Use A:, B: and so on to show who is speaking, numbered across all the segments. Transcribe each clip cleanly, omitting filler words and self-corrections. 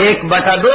A: 1/2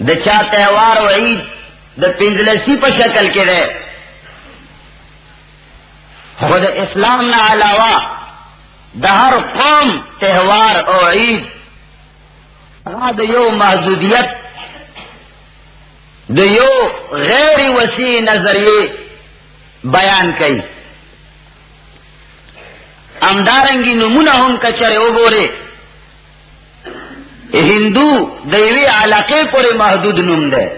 A: د چا تہوار و عید د پنځلسی په شکل کې ده، خو د اسلام نه علاوه د هر قوم تہوار او عید هغه د یو محدودیت، د یو غیر وسیع نظریه بیان کوي. امدارنګي نمونه هم کچره وګوره، هندو د یوې علاقې پورې محدود نوم ده،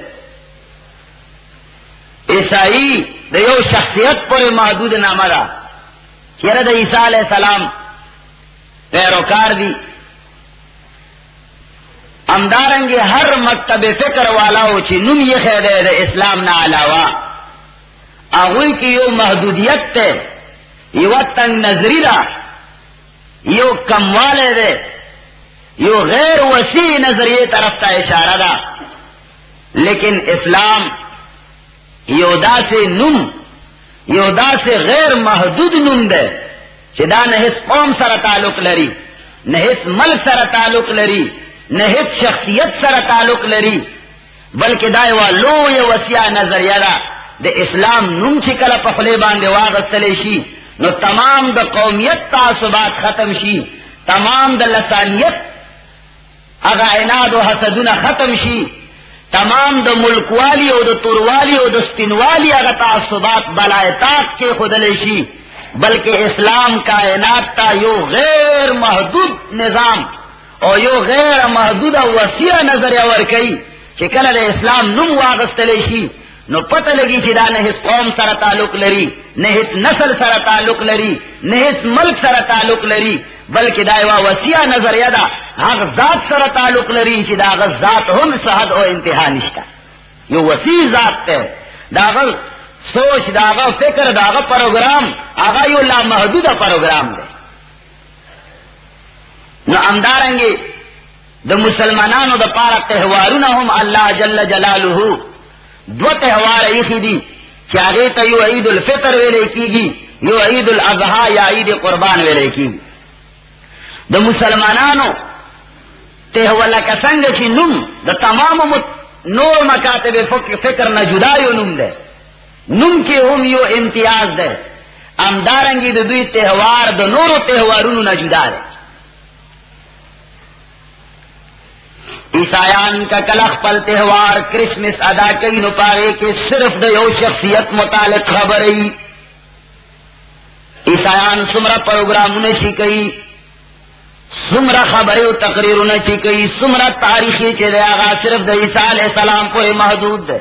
A: عیسائی د یو شخصیت پورې محدود نامه ده، چیرې د عیسی علیہ السلام پیروکار دی. امدارنګي هر مکتب فکر والاو چې نوم یې خیره د اسلام نه علاوه هغوی کې یو محدودیت ته، یو تنگ نظری ده، یو کمواله ده، یو غیر وسیع نظریه طرف ته اشاره ده. لیکن اسلام یو داسې نوم، یو داسې غیر محدود نوم ده چې دا نه هیڅ قوم سره تعلق لري، نه هیڅ ملک سره تعلق لري، نه هیڅ شخصیت سره تعلق لري، بلکې دا یوه لویه وسیعه نظریه ده. د اسلام نوم چې کله په خولې باندې واغستلی شي نو تمام د قومیت تعصبات ختم شي، تمام د لسانیت هغه عناد او حسدونه ختم شي، تمام د ملکوالی او د توروالی او د سپینوالی هغه تعصبات بلایتات کې خودلی شي، بلکہ اسلام کائنات تا یو غیر محدود نظام او یو غیر محدود وسیع نظریه ورکئی چې کله د اسلام نوم واغستلی شي نو پتہ لگی چې دا نه هیڅ قوم سره تعلق لري، نه هیڅ نسل سره تعلق لري، نه هیڅ ملک سره تعلق لري، بلکې دا یوه وسیع نظریه ده، هغه ذات سره تعلق لري چې دا هغه ذات هم صحت او انتها نشته، یو وسیع ذات ده، دا هغه سوچ، دا هغه فکر، دا هغه پروګرام هغه یو لامحدوده پروګرام دی. نو همدارنګې د مسلمانانو د پاره تهوارونه هم الله جل جلاله دو تہوار ایسی دی چې هغې ته یو عید الفطر ویلی کیږي، یو عید الاضحی یا عید قربان ویلی کیږي. د مسلمانانو تہوار لکه څنګه چې نوم د تمامو نور مکاتب فکر نه جدا یو نوم دی، نوم کې هم یو امتیاز دی، همدارنګې د دوی تہوار د نورو تہوارونو نه جدا دی. عیسائیان کا کل خپل تہوار کرسمس ادا کئی نو پاگے کہ صرف د یو شخصیت متعلق خبرئی. عیسائیان سمرا پروگرامونه شي کوي، سمرا خبرې او تقریرونه شي کوي، سمرا تاریخي چې دی هغه صرف د عیسی علیہ السلام پورې محدود ده.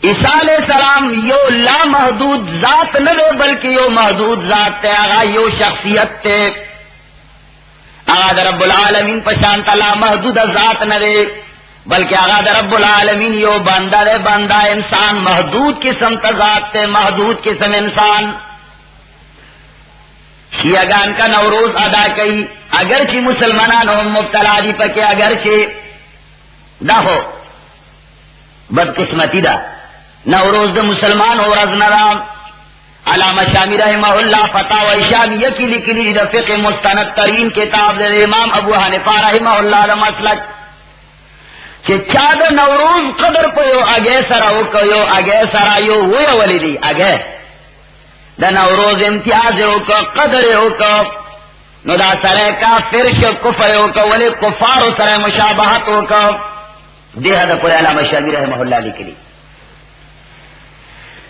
A: عیسی علیہ السلام یو لا محدود ذات نه دی بلکې یو محدود ذات ته، هغه یو شخصیت ته، هغه د رب العالمین په شان لا محدود ذات نه دی بلکې هغه د رب العالمین یو بنده دی، بنده انسان محدود قسم ته ذات ته، محدود قسم انسان. شیعگان کا نوروز ادا کئی اگرچہ مسلمانان هم مبتلا دی پکے، اگرچہ دا ہو بدقسمتی دا نوروز دا مسلمان ہو رز نرام. علامہ شامی رحمہ اللہ فتاوی شامیہ کی لکلی دا فقہ مستند ترین کتاب دا امام ابو حنیفہ رحمہ اللہ دا مسلک چه چا دا نوروز قدر پا یو اگے سرا وکا، یو اگے سرا یو ویا ولی دی اگے دا نوروز امتیاز وکا، قدر وکا، نو دا سرے کافر شو کفر وکا، ولی کفار سرے مشابہت وکا. دیہا دا پورے علامہ شامی رحمہ اللہ لکلی.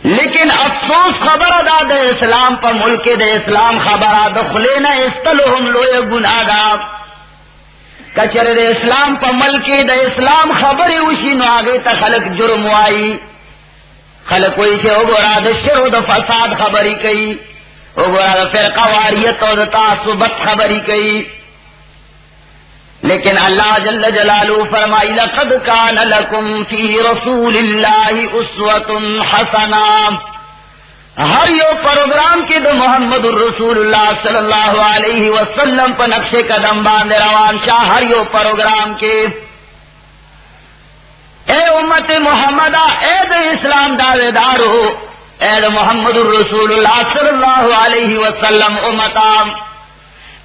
A: لیکن افسوس خبر دا د اسلام په ملک د اسلام خبره د خلینا استلهم لوی گناہ دا. کچره د اسلام په ملک د اسلام خبره وشي نو هغه ته خلق جرم وایي، خلق وایي چې وګوره د شر او د فساد خبري کوي، وګوره د فرقه واریت او د تعصبت خبري کوي. لیکن اللہ جل جلالہ فرمائی لقد کان لکم فی رسول اللہ اسوۃ حسنہ. ہر یو پروگرام کے دو محمد الرسول اللہ صلی اللہ علیہ وسلم پر نقش قدم باندھ روان شاہ. ہر یو پروگرام کے اے امت محمدہ، اے دے اسلام دعوے دارو، اے دے محمد الرسول اللہ صلی اللہ علیہ وسلم امتام،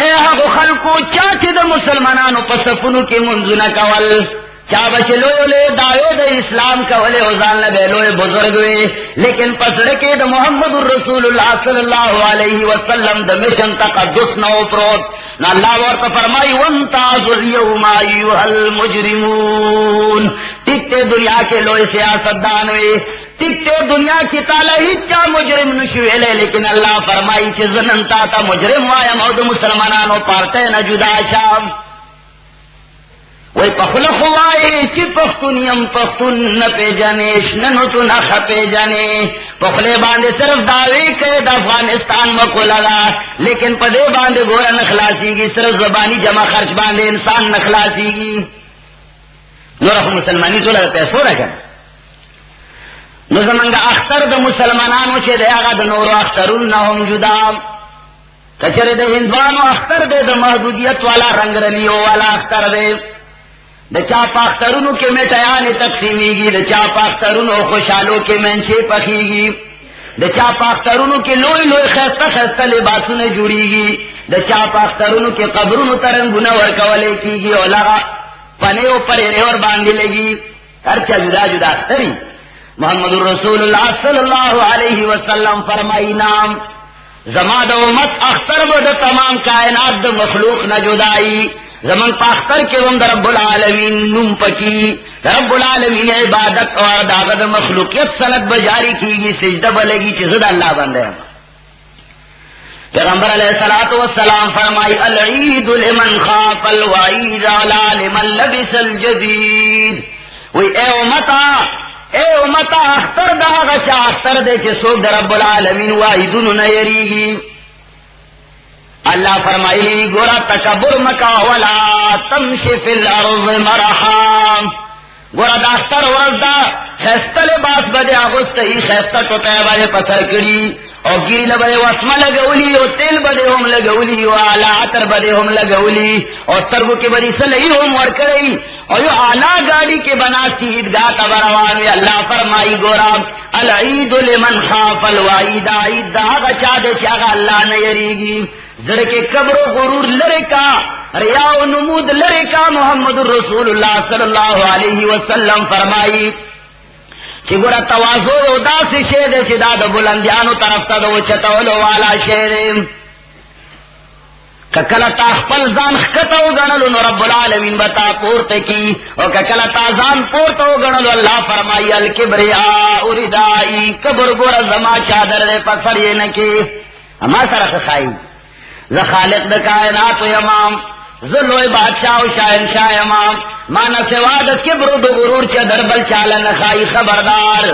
A: اے هغه خلکو چا چې د مسلمانانو په صفونو کې منځونه کول، چا بچ لوی لوی دایو د اسلام کولې او ځان له لوی بزرګ وي، لیکن پسړه کې د محمد رسول الله صلی الله علیه وسلم د مشن تقدس نو پروت. نو الله ورته فرمایي وانتعظوا اليوم ايها المجرمون. ټیک ته دنیا کې لوی سیاستدان وي، ٹھیک تے دنیا کی تعالی ہی چا مجرم نشو ویلے، لیکن اللہ فرمائی چھ زنن تا مجرم وایم او د مسلمانانو پارتے نہ جدا شام. وی پخلق وائی چی پختونیم پختون نپی جانیش ننوٹو نخ پی جانے، پخلے باندے صرف دعوی کہ دا افغانستان مکو لگا، لیکن پدے باندے گورا نخلاسی گی، صرف زبانی جمع خرچ باندے انسان نخلاسی گی. نورخ مسلمانی تو لگا پیسو رکھا. نو زمانگا اختر دا مسلمانانو چے دے آغا دا نورو اخترون نهم جدا، کچر دے ہندوانو اختر دے دا محدودیت والا رنگ رلیو والا اختر دے، دا چاپا اخترونو کے میٹیانے تقسیمی گی، دا چاپا اخترونو خوشحالو کے منچے پخی گی، دا چاپا اخترونو کے لوئی لوئی خیستہ خیستہ لباسونے جوڑی گی، دا چاپا اخترونو کے قبرونو ترنگونا ورکولے کی گی، اور لگا پنے پر ریور باندھی لگی. ہرچا جدا جدا اختری. محمد رسول اللہ صلی اللہ علیہ وسلم فرمائی نام زمان دا امت اختر با دا تمام کائنات دا مخلوق نہ جدائی، زمان پا اختر کے وم دا رب العالمین نم پکی، دا رب العالمین عبادت اور دا دا مخلوقیت سنت بجاری کی گی، سجدہ بلگی چیز دا اللہ بندے. پیغمبر علیہ السلام فرمائی العید لمن خاف الوعید علا لمن لبس الجدید. وی اے امتا اختر دا غچا اختر دے چے سوک دا رب العالمین وعیدون نیریگی. اللہ فرمائی گورا تکبر مکا ولا تمشی فی الارض مرحا. گورا دا اختر ورزدہ خیستہ لباس بدے آغستی، خیستہ ٹوٹے بدے پتھر کری، اور گیری لبدے وسمہ لگولی، اور تیل بدے ہم لگولی، اور آلہ عطر بدے ہم لگولی، اور ترگو کے بدی سلئی ہم ورکڑئی، اور یہ اعلیٰ گاڑی کے بناتی عیدگاہ تبروان. اللہ فرمائی گورا العید لمن خاف الوعید، عید دا غچا دے چاگا اللہ نیریگی. زر کے قبر و غرور لرے کا، ریا و نمود لرے کا. محمد رسول اللہ صلی اللہ علیہ وسلم فرمائی چی گورا توازو او دا سی شید چی دا دا بلندیانو طرف تا دا وچتولو والا شید. ککلا تا خپل زان خکتاو گنلو نو رب العالمین بتا پورت کی، او ککلا تا زان پورتاو گنلو اللہ فرمائی الکبریاء ردائی. کبر گورا زما چادر دے پسر یہ نکی اما سرخ خائی. ز خالق دا کائنات و امام، ذلوی بادشاہ و شاہنشاہ امام، مانا سوادت کبر و غرور چا دربل چالا نخائی. خبردار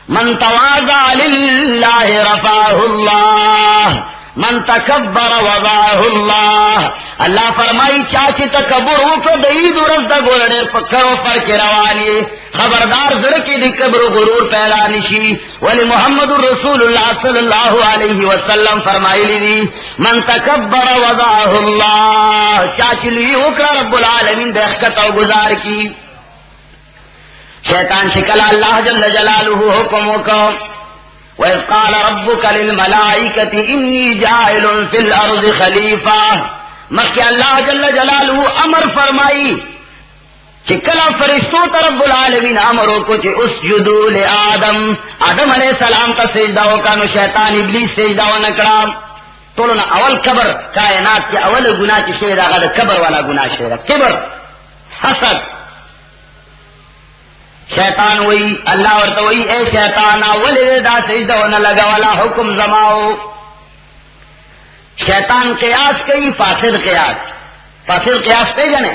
A: من تواضع للہ رفعہ اللہ، من تکبر وضعہ اللہ. اللہ فرمائی چاچی تکبر وکر دعید ورز دا گولڑے پکرو پر کے روانی. خبردار زرکی دی کبر و غرور پیدا نشی. ولی محمد رسول اللہ صلی اللہ علیہ وسلم فرمائی لی من تکبر وضعہ اللہ، چاچی لی وکر رب العالمین بے و گزار کی. شیطان شکل اللہ جل جلالہ حکم وکر وَإِذْ قَالَ رَبُّكَ لِلْمَلَائِكَةِ إِنِّي جَاعِلٌ فِي الْأَرْضِ خَلِيفَةً. مخی اللہ جل جلالہ امر فرمائی کہ کلا فرشتوں تا رب العالمین امروں کو چھے اسجدو لآدم، آدم علیہ السلام کا سجدہ ہوکا. نو شیطان ابلیس سجدہ ونکڑا. تولونا اول کبر کائنات کی اول گناہ کی شہد آگا دا کبر والا گناہ شہد کبر حسد. شیطان وئی اللہ ورطا وئی اے شیطانا ولی دا سجدہ ہونا لگا والا حکم زماؤ. شیطان قیاس کئی فاسد قیاس. فاسد قیاس پہ جنے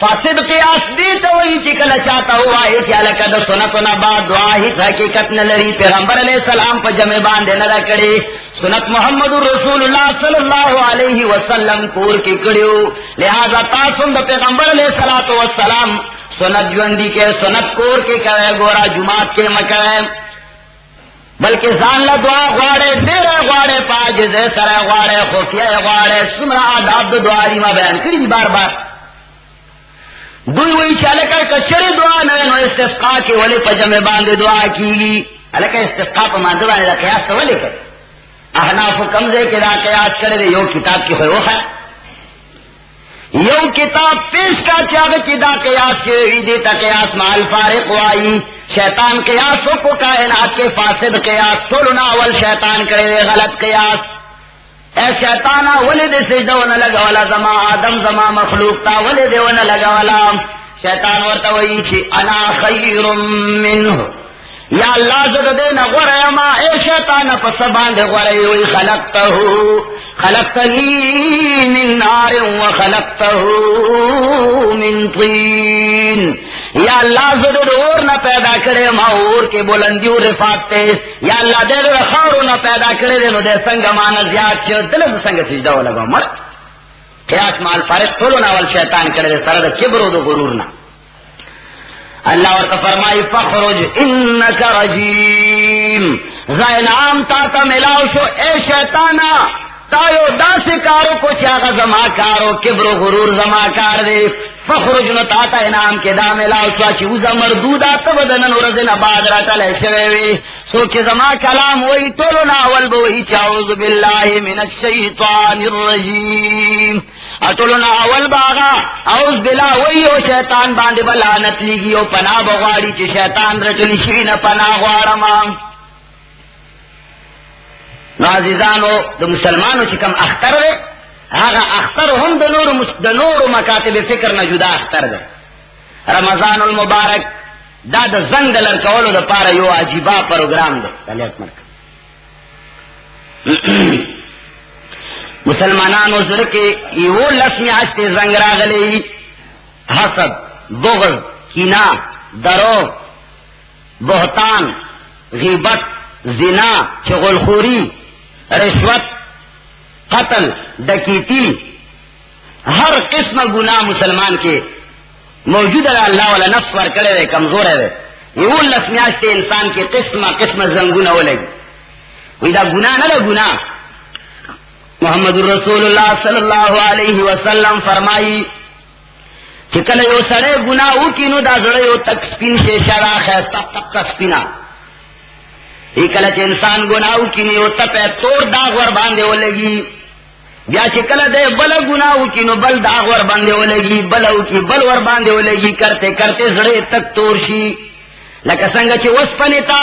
A: فاسد قیاس دیتا وئی چکل چاہتا ہوا ایسی علاقہ دا سنت و نباد دعا ہی حقیقت نلری. پیغمبر علیہ السلام پا جمع باندے نہ کڑے، سنت محمد رسول اللہ صلی اللہ علیہ وسلم کور کی کڑیو. لہذا تاسم دا پیغمبر علیہ السلام سنت جوندی کے سنت کور کے کرے، گورا جماعت کے مکرے، بلکہ زان لا دعا غواڑے، دیر غواڑے، پاجز سر غواڑے، خفیہ غواڑے. سمرا آداب دا دعا ریما بیان کری بار بار. دوئی وہی چالے کر کچر دعا نوے نو استسقاء کے، ولی پا جمع باندے دعا کی گی. الکہ استسقاء پا ماندے باندے دا قیاس تا ولی کر. استسقاء پا ماندے باندے دا قیاس تا ولی کر. استسقاء پا ماندے باندے دا قیاس تا ولی کر. استسقاء پا ماندے باندے دا قیاس تا ولی کر. احناف کمزے کے دا قیاس کرے دے یو کتاب کی خوئے ہے یو کتاب پیش کا چاہے کی دا قیاس شروعی دیتا قیاس مع الفارق وائی شیطان قیاسوں کو کائنات کے فاسد قیاس تولنا اول شیطان کرے دے غلط قیاس اے شیطانا ولد سجدہ ونہ لگا والا زما آدم زما مخلوق تا ولد ونہ لگا والا شیطان ورتوئی چی انا خیر منہ یا اللہ زد دینا غرے ما اے شیطان پسبان دے غرے وی خلقتنی من نار وخلقته من طین یا اللہ زد اور نہ پیدا کرے ما اور کے بلندی و رفات تے یا اللہ دے خارو نہ پیدا کرے دے نو دے سنگ مانا زیاد چھ دل سنگ سجدہ و لگا مر قیاس مال فارق تولو ناول شیطان کرے دے سرد کبر و دو غرورنا اللہ ورطا فرمائی فخرج انکا رجیم زینعام تا ملاو شو اے شیطانا تایو دا سے کارو کو چاگا زما کارو کبر و غرور زما کار دے فخرج نو تا انعام کے دا ملاو شو چوزا مردودا تبدنن ورزن بعد راتل شویوی سو کہ زما کلام وہی تولو ناول بوہی چاوز باللہ من الشیطان الرجیم اتولنا اول باغا اوز بلا وی او شیطان باندے بلانت لیگی او پناہ بغواری چی شیطان رچلی شوین پناہ غوارما نو عزیزانو دو مسلمانو چی کم اختر دے آغا اختر ہم دنور مکاتب فکر نا جدا اختر دے رمضان المبارک دا دا زنگ دلر کولو دا پارا یو عجیبا پروگرام دے تلیت مرک مسلمانانو زرکے یہ لسمی آجتے زنگ راغلی حسد بغض کینہ درو بہتان غیبت زنا چغلخوری رشوت قتل ڈکیتی ہر قسم گناہ مسلمان کے موجود ہے اللہ والا نفس پر کرے رہے کمزور ہے یہ لسمی آجتے انسان کے قسم زنگونہ ہو لگی ویدہ گناہ نہ گناہ محمد رسول اللہ صلی اللہ علیہ وسلم فرمائی چکل یو سڑے گناہو کی نو دا زڑے یو تک سپین سے شرا خیستا تک سپینا ایکل چھ انسان گناہو کی نو تپ توڑ داغ ور باندے ہو لگی بیا چکل دے بل گناہو کی نو بل داغ ور باندے ہو لگی بلو کی بل ور باندے ہو لگی کرتے کرتے زڑے تک توڑ شی لکا سنگ چھ وسپنی تا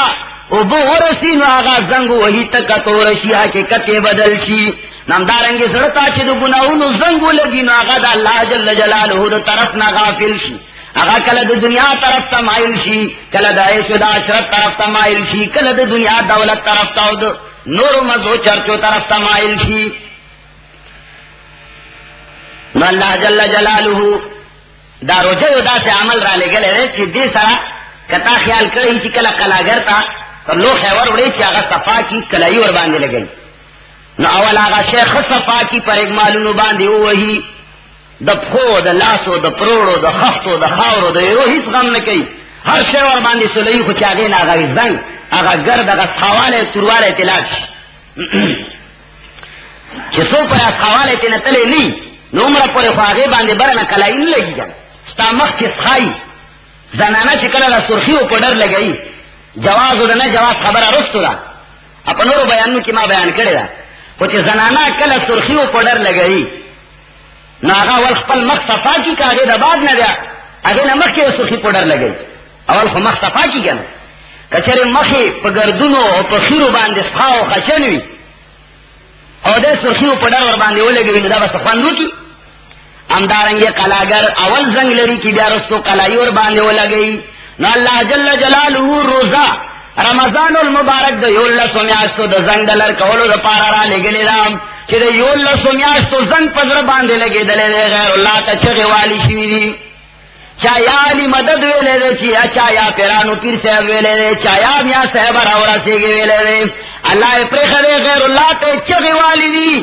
A: او بو ورسی نو آغا زنگ وہی تک توڑ شی آکے کتے بدل شی نامدارنگی سرطا چی دو گناہونو زنگو لگی نو آغا دا اللہ جل جلالہ دو طرف نا غافل شی آغا کل دو دنیا طرف تا مائل شی کل دا عیش دا عشرت طرف تا مائل شی کل دو دنیا دولت طرف تا دو نور و مزو چرچو طرف تا مائل شی نو اللہ جل جلالہ دا روجہ دا سے عمل را لے گلے رہے چی دی سرا کتا خیال کرئی چی کلا قلاگر تا تو لو خیور وڑے چی آغا صفا کی کلائی ور باندے لگئی نو اول آغا شیخ صفا کی پر ایک معلوم باندے وہی دا پخو دا لاسو دا پروڑو دا خفتو دا خاورو دا یو ہیس غم نکی ہر شیخ ور باندے سلئی خوچ آگین آغا زنگ آغا گرد آغا سخوالے تروالے تلاش چی سو پر سخوالے تینا تلے نی نو عمرہ پر خواغے باندے برنا کلائی نی لگی جا ستا مخ چی سخائی زنانا چی کلا سرخیو پڑر لگئی جواز دا نا جواز خبر رستو دا اپنورو بیانو کی ما بیان کرے دا وچ زنانا کل سرخیو پڑر لگئی نو آغا اول خپل مخ صفا کی کا آگے دا بعد نہ دیا آگے نا مخ کے سرخی پڑر لگئی اول خو مخ صفا کی کنا کچر مخی پا گردونو او پا خیرو باندے سخاو خشنوی او دے سرخیو پڑر ور باندے ہو لگئی نو دا بس خواندو کی امدارنگی قلاگر اول زنگ لری کی بیا رستو قلائی ور باندے ہو لگئی نو اللہ جل جلالہ روزہ رمضان المبارک دا یولہ سمیاشتو دا زنگ دلر کولو دا پارا را لگلی رام چی دا یولہ سمیاشتو زنگ پزر باندے لگی دلے دے غیر اللہ تا چغی والی شویدی چایا علی مدد ویلے دے چایا پیرانو پیر صاحب ویلے دے چایا میاں صاحب راورا سیگی ویلے دے اللہ پریخ دے غیر اللہ تا چغی والی دی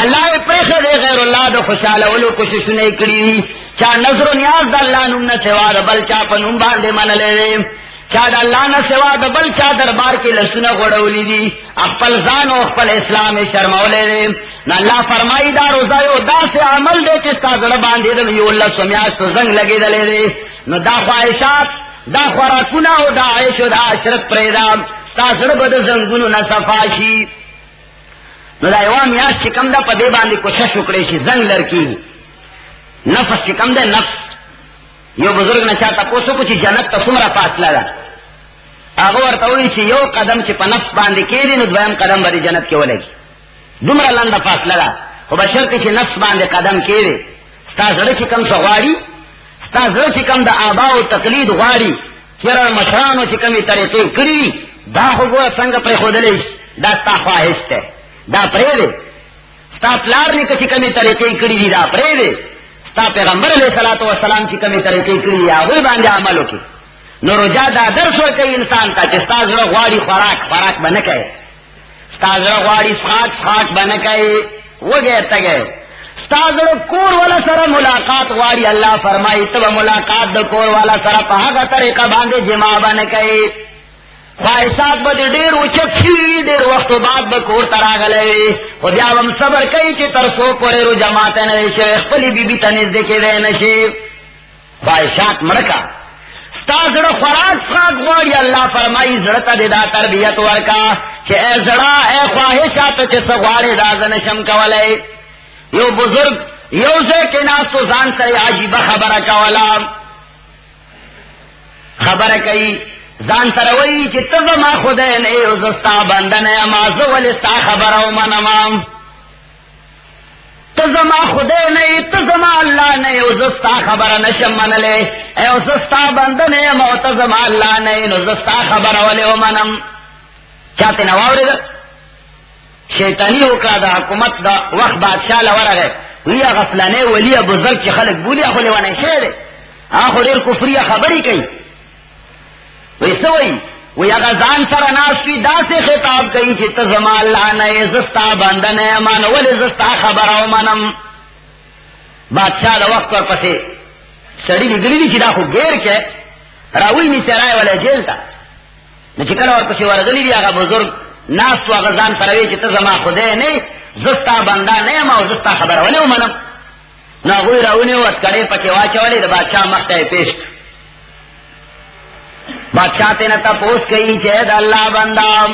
A: اللہ پریخ دے غیر اللہ دا خوشحال اولو کشش نہیں کری دی چا نظر و نیاز دا اللہ نمنا سوا دا بل چا پنم باندے من لے دے چا دا اللہ نہ سوا دا بل چا دربار کی لسنا غڑولی دی اخپل زان و اخپل اسلام شرمولے دے نا اللہ فرمائی دا روزایو دا سے عمل دے چستا زڑ باندے دے یو اللہ سمیاس تو زنگ لگے دلے دے نو دا خواہشات دا خوراکونا و دا عیش و دا عشرت پریدام ستا زڑ بد زنگونو نا صفاشی نو دا یو میاشت چې کوم ده په دې باندې کوشش وکړئ چې زنګ لرکي نفس چې کوم ده نفس. یو بزرگ نه چا تپوس وکړو چې جنت ته څومره فاصله ده؟ هغه ورته وایي چې یو قدم چې په نفس باندې کېږي نو دویم قدم به جنت کې ولګي. دومره لنډه فاصله ده، خو بشرطې چې نفس باندې قدم کېږي. ستا زړه چې کوم څه غواړي، ستا زړه چې کوم د آباو تقلید غواړي، چېرې مشرانو چې کومې طریقې کړي وي دا خو ګوره څنګه پرېښودلی شي، دا ستا خواهش دی، دا پرېږدې. ستا پلار نیکه چې کومې طریقې کړي دي دا پرېږدې. ستا پیغمبر علیه الصلاة والسلام چې کومې طریقې کړي دي هغوی باندې عمل وکړي. نو رجا دا درس ورکوي انسان ته چې ستا زړه غواړي خوراک به نه کوي، ستا زړه غواړي څښاک به نه کوي، وږی تږی. ستا زړه کور والا سره ملاقات غواړي، الله فرمایي ته به ملاقات د کور والا سره په هغه طریقه باندې جما به نه کوي. خواهشات به دې ډېر اوچت شوي وي، ډېر وختو بعد به کور ته راغلی وي، خو بیا به هم صبر کوي چې تر څو پورې روژه ماته نه وي شوې، خپلې بیبي ته نږدې کېدی نه شي. خواهشات مړه کا. ستا زړه خوراک غواړي، الله فرمایي زړه ته دې دا تربیت ورکا چې ای زړه ای خواهشات چې څه غواړې دا زه نشم کولی. یو بزرگ یو ځای کې ناست و ځان سره عجیبه خبره کوله، خبره کوي ځان سره وایي چې ته زما خدای نه یې او زه ستا بنده نه یم، زه ولې ستا خبره ومنم؟ ته زما خدای نه یې، ته زما الله نه یې او زه ستا خبره نشم منلی، او زه ستا بنده نه یم او ته زما الله نه یې، نو زه ستا خبره ولې ومنم؟ چا ترې نه واورېده؟ شیطاني وکړه د حکومت د وخت بادشاه له ورغی، وی هغه فلانی ولي بزرګ چې خلک بولي هغه لیونی شوی دی، هغه خو ډېر کفري خبرې کوي. وی څه وایي؟ وی هغه ځان سره ناست وي داسې خطاب کوي چې ته زما الله نه یې، زه ستا بنده نه یم، نو ولې زه ستا خبره ومنم؟ بادشاه د وخت ورپسې سړي لیدلي دي چې دا خو ګیر کې راویني سړی ولی جیل ته. نو چې کله ورپسې ورغلي دي هغه بزرګ ناست و، هغه ځان سره وایي چې ته زما خدای نه یې، زه ستا بنده نه یم او زه ستا خبره ولې ومنم؟ نو هغوی راونیو هتکړۍ پکې واچولې، د بادشاه مخ ته یې پیش. بادشاہ تے نہ تپوس کئی چې د الله بندا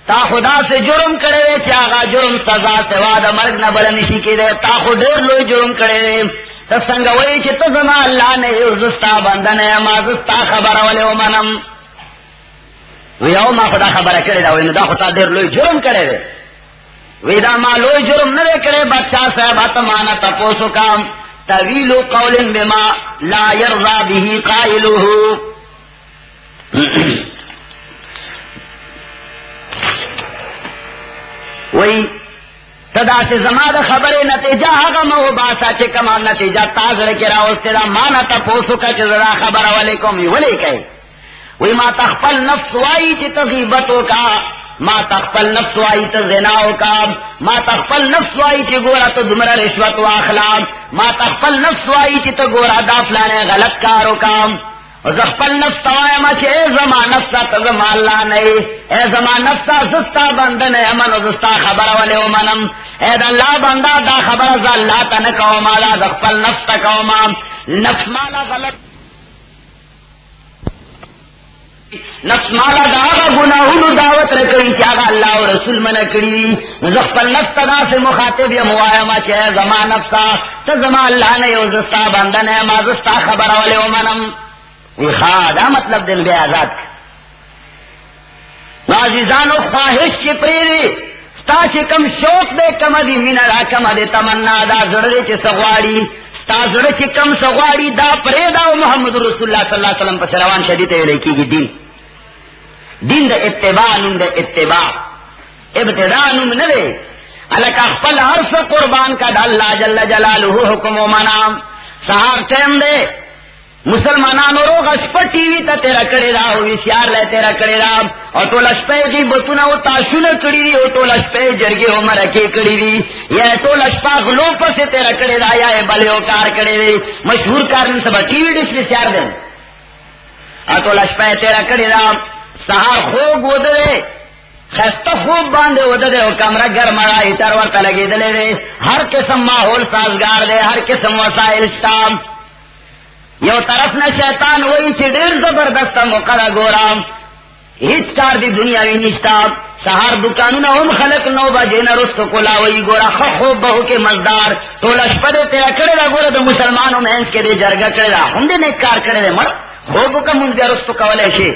A: تا خدا سے جرم کړي چې هغه جرم سزا سوا د مرګ نه بل نشي کېدی، تا خو ډېر لوی جرم کړي. ته څنګه وایي چې ته زما الله نه یې، زه ستا بنده نه یم، زه ستا خبره ولې ومنم؟ وی او ما خدا خبره کړې ده، وی نو دا خو تا ډېر لوی جرم کړی دی. وی دا ما لوی جرم نه دی کړی بادشاه صاحب، ته ما نه تپوس وکړم. طویل قول بما لا یرضا به قائله. وی تدا سے زما د خبرې نتیجه هغه مو باسا چې کومه نتیجه تا زړه کې راوستې ده، ما نه تپوس وکړه چې زه خبره ولې کوم؟ ولې کوې؟ وی ما تخپل نفس وایي چې ته غیبت وکړه، ما تخپل نفس وایي ته زنا وکړه، ما تخپل نفس وایي چې ګوره ته دومره رشوت واخله، ما تخپل نفس وایي چې ته ګوره دا فلانی غلط کار وکړه. زه خپل نفس ته وایم چې ای زما نفسه ته زما الله نه یې، ای زما نفسه زه ستا بنده نه یم، نو زه ستا خبره ولې ومنم؟ ای د الله بنده دا خبره زه الله ته نه کوم، دا زه خپل نفس ته کوم. نفس مالا غلط، نفس مالا دا هغه ګناهونو دعوت راکوي چې هغه الله او رسول منع کړي. زه خپل نفس ته داسې مخاطب یم وایم چې ای زما نفسه ته زما الله نه یې او زه ستا بنده نه یم، زه ستا خبره ولې ومنم؟ وی خواه دا مطلب دن بے آزاد. عزیزانو خواہش چی پریدی ستا چی کم شوق دے کم دی مینا دا کم دی تمنا دا زرد چی سغواری ستا زرد چی کم سغواری دا پریدا و محمد رسول اللہ صلی اللہ علیہ وسلم پس روان شدید ولیکی گی دین دا اتباع نم دا اتباع ابتداء نم ندے علاکہ خپل عرص قربان کا دا اللہ جل جلالہ حکم و منام سہار ٹیم دے مسلمانانو روغ شپه ټي وي ته تیرا کړی دا او ویسیار له تیرا کړی دا او ټول شپه غیبتونه او تاسونه کړی دي او ټول شپه جرګې او مرکې کړی دي یا ټول شپه غلو پسې تیرا کړی دا یا بل یو کار کړی دی مشهور کار نن سبا ټي وي ډیش ویسیار دی ا ټول شپه تیرا کړی دا سهار خوب ودره خسته خوب باندې ودره او کمره ګرمه هیټر ورته لګېدلې دی هر قسم ماحول سازگار دی هر قسم وسایل شته یو طرف نه شیطان وایي چې ډېر زبردست موقع ده ګورم هیڅ کار دی دنیاوی نشتا. سهار دکانونه هم خلق 9 بجې نه رستو کولاوي. ګوره ښه خوب به وکې مزدار. ټوله شپه دې تېره کړې ده. ګوره د مسلمانو منځ کې دې جرګه کړې ده. هم دې نیک کار کړی دی مړ. خوب وکړه مونځ بیا رستو کولی شي.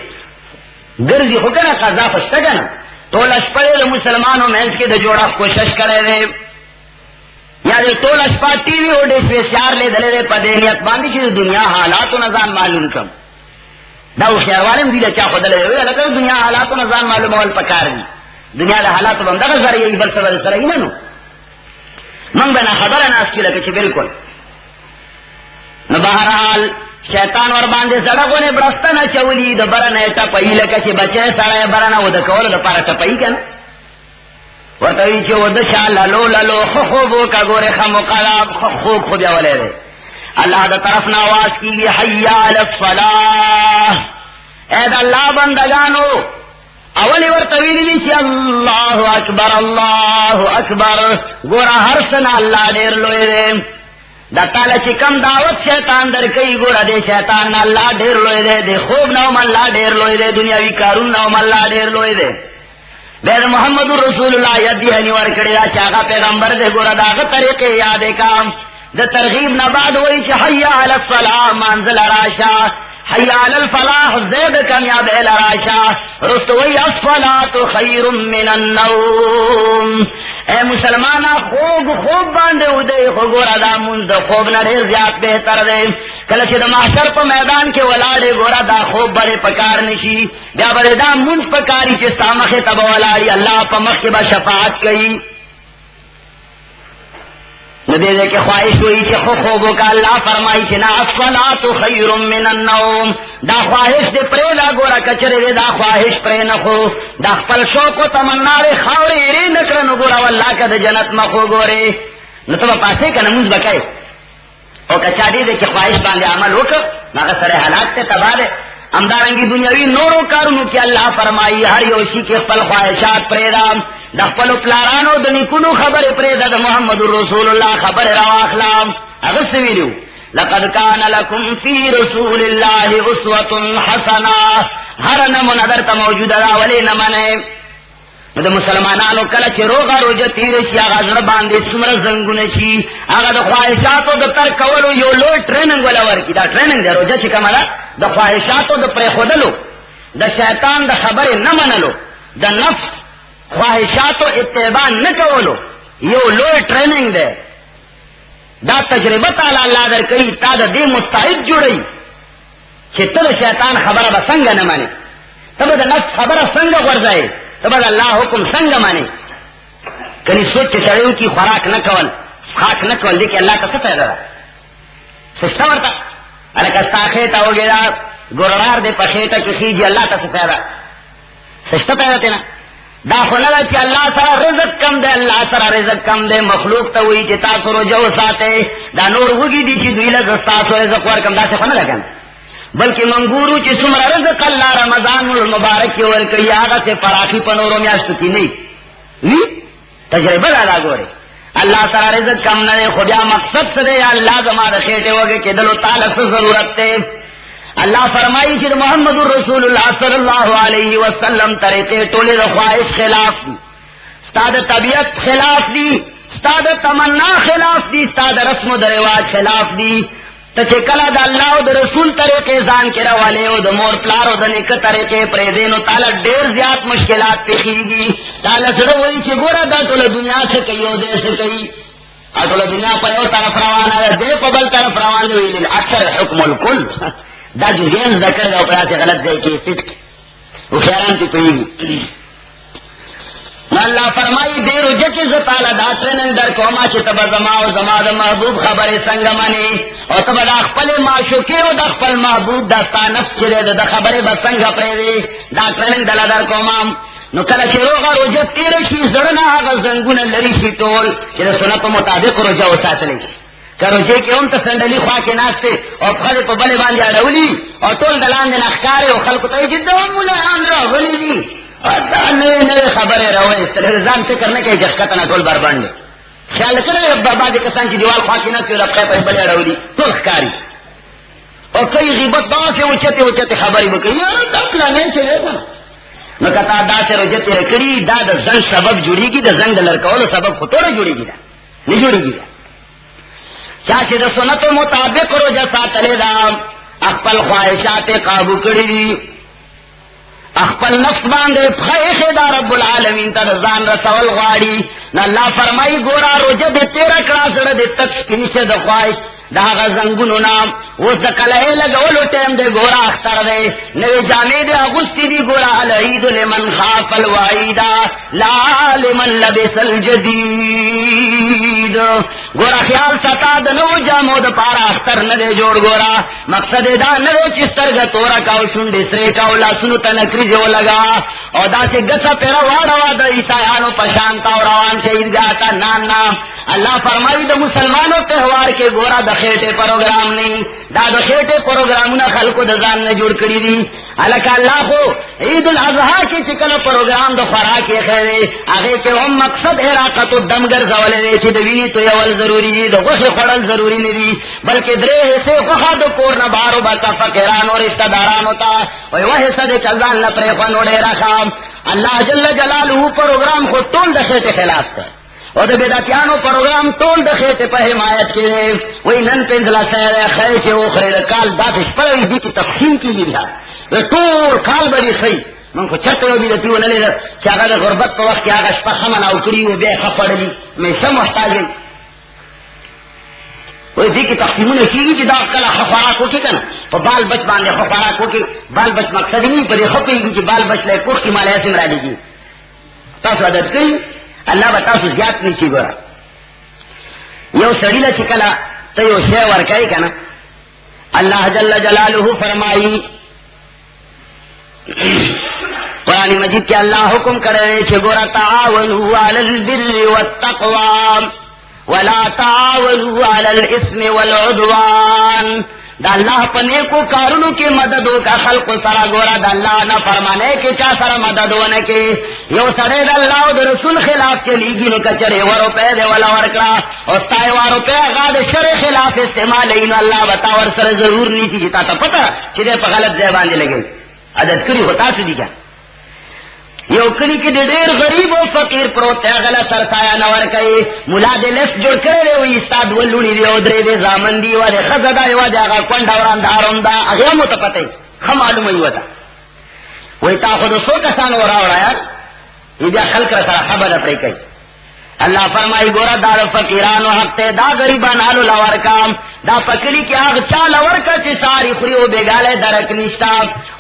A: ګرځي خو که نه قضا خو شته که نه. ټوله شپه دې د مسلمانو منځ کې د جوړښت کوشش کړی دی. یا دې ټوله شپه ټي وي او ډیسپیسیار لیدلی دی په دې نیت باندې چې د دنیا حالاتو نه ځان معلوم کړم. دا هوښیاروالی هم دوی له چا ښودلی دی. لکه د دنیا حالاتو نه ځان معلومول پکار دي. دنیا د حالاتو به هم دغه سره یي بل څه به سره یي نه نو موږ به ناخبره ناست کي لکه چې بلکل. نو بهرحال شیطان ور باندې سړکونه برسته نه چولي د بره نه یې ټپوي لکه چې بچی سړی بره نه وده کولو دپاره ټپوي که نه. ورته وایي چې وده شه للو للو ښه خوب وکړه. ګورې ښه مقلب ښه خوب خو بیا ولی دی. الله د طرف نه آواز کېږي حی علی الصلاح. ای د الله بندګانو اولی ورته ویلي دي چې الله اکبر الله اکبر. ګوره هر څه نه الله ډېر لوی دی. دا تاله چې کم دعوت شیطان در کوي ګوره دې شیطان نه الله ډېر لوی دی. د خوب نه هم الله ډېر لوی دی. دنیاوي کارونه نه هم الله ډېر لوی دی. بیا د محمد رسول الله ید دهني ورکړې ده چې هغه پیغمبر دی. ګوره د هغه طریقې یادې کړم. د ترغیب نه بعد وایي چې حی علی الصلاح منزل راشه. حی علی الفلاح زید کامیاب راشه. رستو وایي الصلاة خیر من النوم. اے مسلمانا خوب باندې ودی خو ګوره دا مونځ د خوب نه ډېر زیات بهتر دی. کله چې د محشر په میدان کې ولاړې ګوره دا خوب به په کار نشي. بیا به دا مونځ په کاري چې ستا مخې ته به ولاړي. الله په مخ کې به شفاعت کوي. نو دې ځای کې خواهش وایي چې خو خوب وکړه. الله فرمایي چې نه الصلاة خیر من النوم. دا خواهش دې پرېږده. ګوره که چېرې دې دا خواهش پرې نه خو دا خپل شوق و تمنا دې خاورې ایرې نه کړه نو ګوره والله که د جنت مخ وګورې نو ته به پاسې که نه مونځ به کوې. او که چا دې ځای کې خواهش باندې عمل وکړ نو هغه سره حالات ته تباه دی. همدارنګې دنیاوي نورو کارونو کې الله فرمایي هر یو شي کې خپل خواهشات پرېږده. د خپلو پلارانو د نیکونو خبرې پرېږده. د محمد رسول الله خبرې راواخله. هغه څه ویلي لقد کان لکم فی رسول الله اسوة حسنه. هر نمونه درته موجوده ده ولې نه منئ. نو د مسلمانانو کله چې روغه روژه تېره شي هغه زړه باندې څومره زنګونه شي هغه د خواهشاتو د ترک کولو یو لوی ټریننګ وله ورکړي. دا ټریننګ دی روژه چې کومه ده د خواهشاتو د پرېښودلو د شیطان د خبرې نه منلو د نفس خواهشاتو اتباع نه کولو یو لوی ټریننګ دی. دا تجربه تعالی الله در کوي. تا د دې مستعد جوړوي چې ته د شیطان خبره به څنګه نه منې. ته به د نفس خبره څنګه غورځوې. ته به د الله حکم څنګه منې. کني سوچ چې سړی وکړي خوراک نه کول څښاک نه کول دې کې الله ته څه فایده ده. څه شته ورته. هلکه ستا خېټه وګېده ګورړار دې په خېټه کې خېږي الله ته څه فایده. څه شته فایده ترې نه. دا خو نه ده چې الله سره رزق کم دی. الله سره رزق کم دی. مخلوق ته وایي چې تاسو روژه وساتئ. دا نور وږي دي چې دوی له زه ستاسو رزق ورکړم. داسې خو نه ده که نه. بلکې موږ ګورو چې څومره رزق الله رمضان المبارک کې ورکوي هغسې فراخي په نورو میاشتو کې نه وي. تجربه ده دا ګورې. الله سره رزق کم نه دی. خو بیا مقصد څه دی. الله زما د خېټې وږې کېدلو تعالی څه ضرورت دی. الله فرمایي چې محمد رسول الله صلی الله علیه وسلم طریقې ټولې د خواهش خلاف دي. ستا د طبیعت خلاف دي. ستا د تمنا خلاف دي. ستا د رسم و د رواج خلاف دي. ته چې کله د الله او د رسول طریقې ځان کې راولې او د مور پلار او د نیکه طریقې پرېږدې نو تعالی ډېر زیات مشکلات پېښېږي. تعالی سره وایي چې ګوره دا ټوله دنیا څه کوي او دی څه کوي. او ټوله دنیا په یو طرف روانه ده دی په بل طرف روان دی. ویل اکثر حکم الکل دا جزیان زده کړی ده او په داسې غلط ځای کې فسق هوښیاران پې پوهېږي. نو الله فرمایي دې روژه کې زه تعالی دا ټریننګ در کومه چې ته به زما او زما د محبوب خبرې څنګه منې او ته به د خپلې معشوقې او د خپل محبوب دا ستا نفس چې دی د خبرې به څنګه پرېږدې. دا ټریننګ دله در کومه. نو کله چې روغه روژه تېره شي زړه نه هغه زنګونه لرې شي ټول چې د سنتو مطابق روژه وساتلی شي. که روژې کې هم ته سنډلي خوا کې ناستې او پښه دې په بلې باندې اړولي او ټول د لاندې نه ښکارې او خلکو ته یې چې دا ملایان راغلي دي دا نوې نوې خبرې راوایستلې. ځان فکر نه کوي چې ښکته نه ټول بربنډ دی. خیال کړی بعضې کسان چې دیوال خوا کې ناست وي د پښې په بلې اړولي ټول ښکاري او کوي غیبت داسې اوچتې اوچتې خبرې به کوي. یاره دا پلانې چې دی نو کتا دا سے روجہ تیر کری دا دا زنگ سبب جوڑی گی، دا زنگ دا لڑکولو سبب خطور جوڑی گی، دا نہیں جوڑی گی. چاچے دا سنت مطابق روجہ ساتلے دا اخپل خواہشات قابو کری دی، اخپل نفس باندے خیخ دا رب العالمین تا رضان رسول غاڑی. نا اللہ فرمائی گورا روجہ دے تیرہ کراسر دے تکسکنش دا خواہش دا غزنگونو نام اس دا کلہے لگولو ٹیم دے گورا اختر دے نوے جامع دے اغسطی دی گورا العید لمن خاف الوعیدہ لا لمن لبس الجدید. گورا خیال ستا دا نو جامع دا پارا اختر ندے جوڑ گورا مقصد دا نوے چستر گا تورا کاو شنڈے سرے کاو لاسنو تنکری جو لگا اور دا سے گسا پیرا وارا دا عیسائیانو پشانتا اور روان شہید گاتا نانا. اللہ فرمائی دا مسلمانوں تہوار کے گورا دا خیٹے پروگرام نہیں دا دا خیٹے پروگرامونا خلقو دا زان نے جوڑ کری دی. الکا اللہ خو عید الاضحیٰ کی چکل پروگرام دا خوراکی خیرے آگے کے ہم مقصد اراقت دمگر زولے دے چی دوینی تو یول ضروری دی دا غش خوڑل ضروری نہیں بلکہ درے حصے خوخا دا کورنا بارو باتا فقیران اور رشتہ داران ہوتا وی وہ حصہ دے چلدان لپرے خونو دے رکھا. اللہ جل جلالہ پروگرام خود طول دا خیٹے خلاف کر اور دا بیداتیانو پروگرام طول دا خیٹے پہ حمایت کے وہی نن پنزلہ سیر خیچے اخرے کال داتش پروی دی کی تقسیم کی لیا طول کال بری خی من کو چرتے ہو دیتی وہ نلے چاگا دا غربت پا وقت کی آگا شپا خمن آوکری و بے خفڑ لی میں شم محتاج گئی وہی دی کی تقسیمون کی گی چی دا کلا خفاراکو کی کنا پا بال بچ باندے خفاراکو کی بال بچ مقصد نہیں پر یہ خفی گی چی بال بچ لے کوخ کی مال ایسی مرا لیجی تاسو عدد کئی اللہ بتاسو زیاد نیچی گورا یو سڑیلا چکلا تو یو شے ورکائی کنا اللہ جل جلالہ فرمائی قرآن مجید کے اللہ حکم کرے چھے گورا تعاونوا علی البر والتقوی ولا تعاونوا علی الاثم والعدوان. دا اللہ پنے کو کارنوں کی مددوں کا خلق سرا گورا دا اللہ نہ فرمانے کے چا سرا مدد ہونے کے یو سرے دا اللہ و دا رسول خلاف کے لیگی نو کچرے ورو پہ دے والا ورکڑا اور تائے وارو پہ غاد شر خلاف استعمال اینو اللہ بتاور سر ضرور نہیں تھی جتا تا پتا چیدے پا غلط زیبان دے لگے عدد کری ہوتا سو دی کیا یو کلی کی دیر غریب و فقیر پروتے غلط سرسایا نور کئی ملا دے لس جوڑ کرے ہوئی استاد ولونی دے ادرے دے زامن دی ودے خزدہ ودے آگا کنڈا وران دارون دا اغیامو تا پتے خم معلوم ہی وطا وہی تا خود سو کسان ہو رہا یار یہ بیا خلق رسا خبر اپنے کئی. اللہ فرمائی گورا دا فقیرانو حق تے دا غریبان آلو لورکام دا فقری کی آگ چا لورکا چی ساری خوریو بیگالے درک نشتا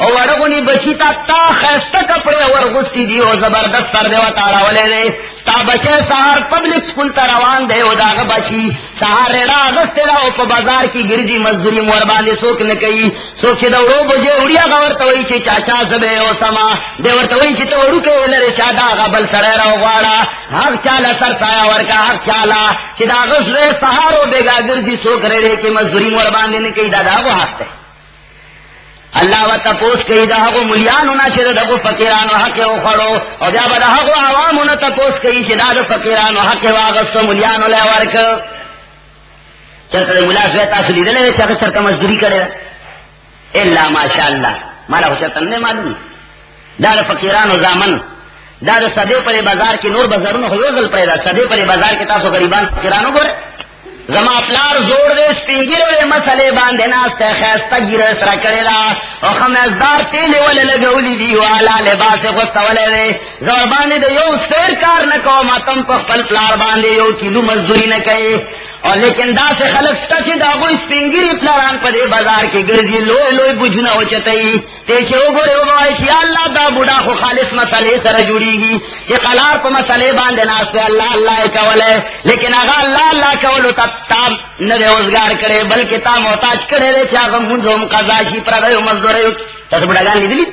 A: او ورغنی بچیتا تا خیستا کپڑے ورغستی دیو زبردست سر دیو تارا ولے دے تا بچے سہار پبلک سکول تا روان دے او داغ بچی سہار ریڑا اگستے راو پا بازار کی گردی مزدوری مورباندے سوک نکئی سوک چی دوڑو بجے اڑیا گورتوئی چی چاچا سبے او سما دے ورتوئی چی تو اڑو کے ولر شادا غبل سرے رو غاڑا حق چالا سایا ورکا حق چالا چدا غزر سہارو بیگا گردی سوک رڑے کے مزدوری مرباندے نے کئی دادا وہ حق ہے. اللہ و تپوس کئی دا حقو ملیانو نا چدا دقو فقیرانو حق او خڑو اور جا بدا حقو عوامو نا تپوس کئی چدا دا فقیرانو حق واغستو ملیانو لے ورک چلتا دا ملاس ویتا سلی دلے چاکہ چرتا مزدوری کرے اللہ ماشاءاللہ مالا ہو چرتا نے معلوم دا دا فقیرانو زامن دا دا صدے پر بازار کی نور بازارونو خیوزل پریدا صدے پر بازار کی تاسو غریبان فقیرانو گورے زما پلار زور دے سپینگیر وے مسئلے باندے ناستے خیستا گیر اسرا کریلا او خمیزدار تیلے والے لگولی دیو آلا لباس غستا والے دے زور باندے دے یو سیر کار نکو ماتم پخ پل پلار باندے یو کلو مزدوری نکے اور لیکن دا سے خلق ستا چی دا گوی سپینگیری پلاران پا دے بازار کی گرزی لوئے لوئے بجھنا ہو چتئی تے چھے او گورے او گوائی چی اللہ دا بوڑا خو خالص مسئلے سر جوڑی گی چی قلار پا مسئلے باندے ناس پہ اللہ اللہ کولے لیکن اگا اللہ اللہ کولو تا ندے اوزگار کرے بلکہ تا محتاج کرے دے چاگم منزوم قضاشی پردیو مزدوریو تا سو بڑا گان لی دلی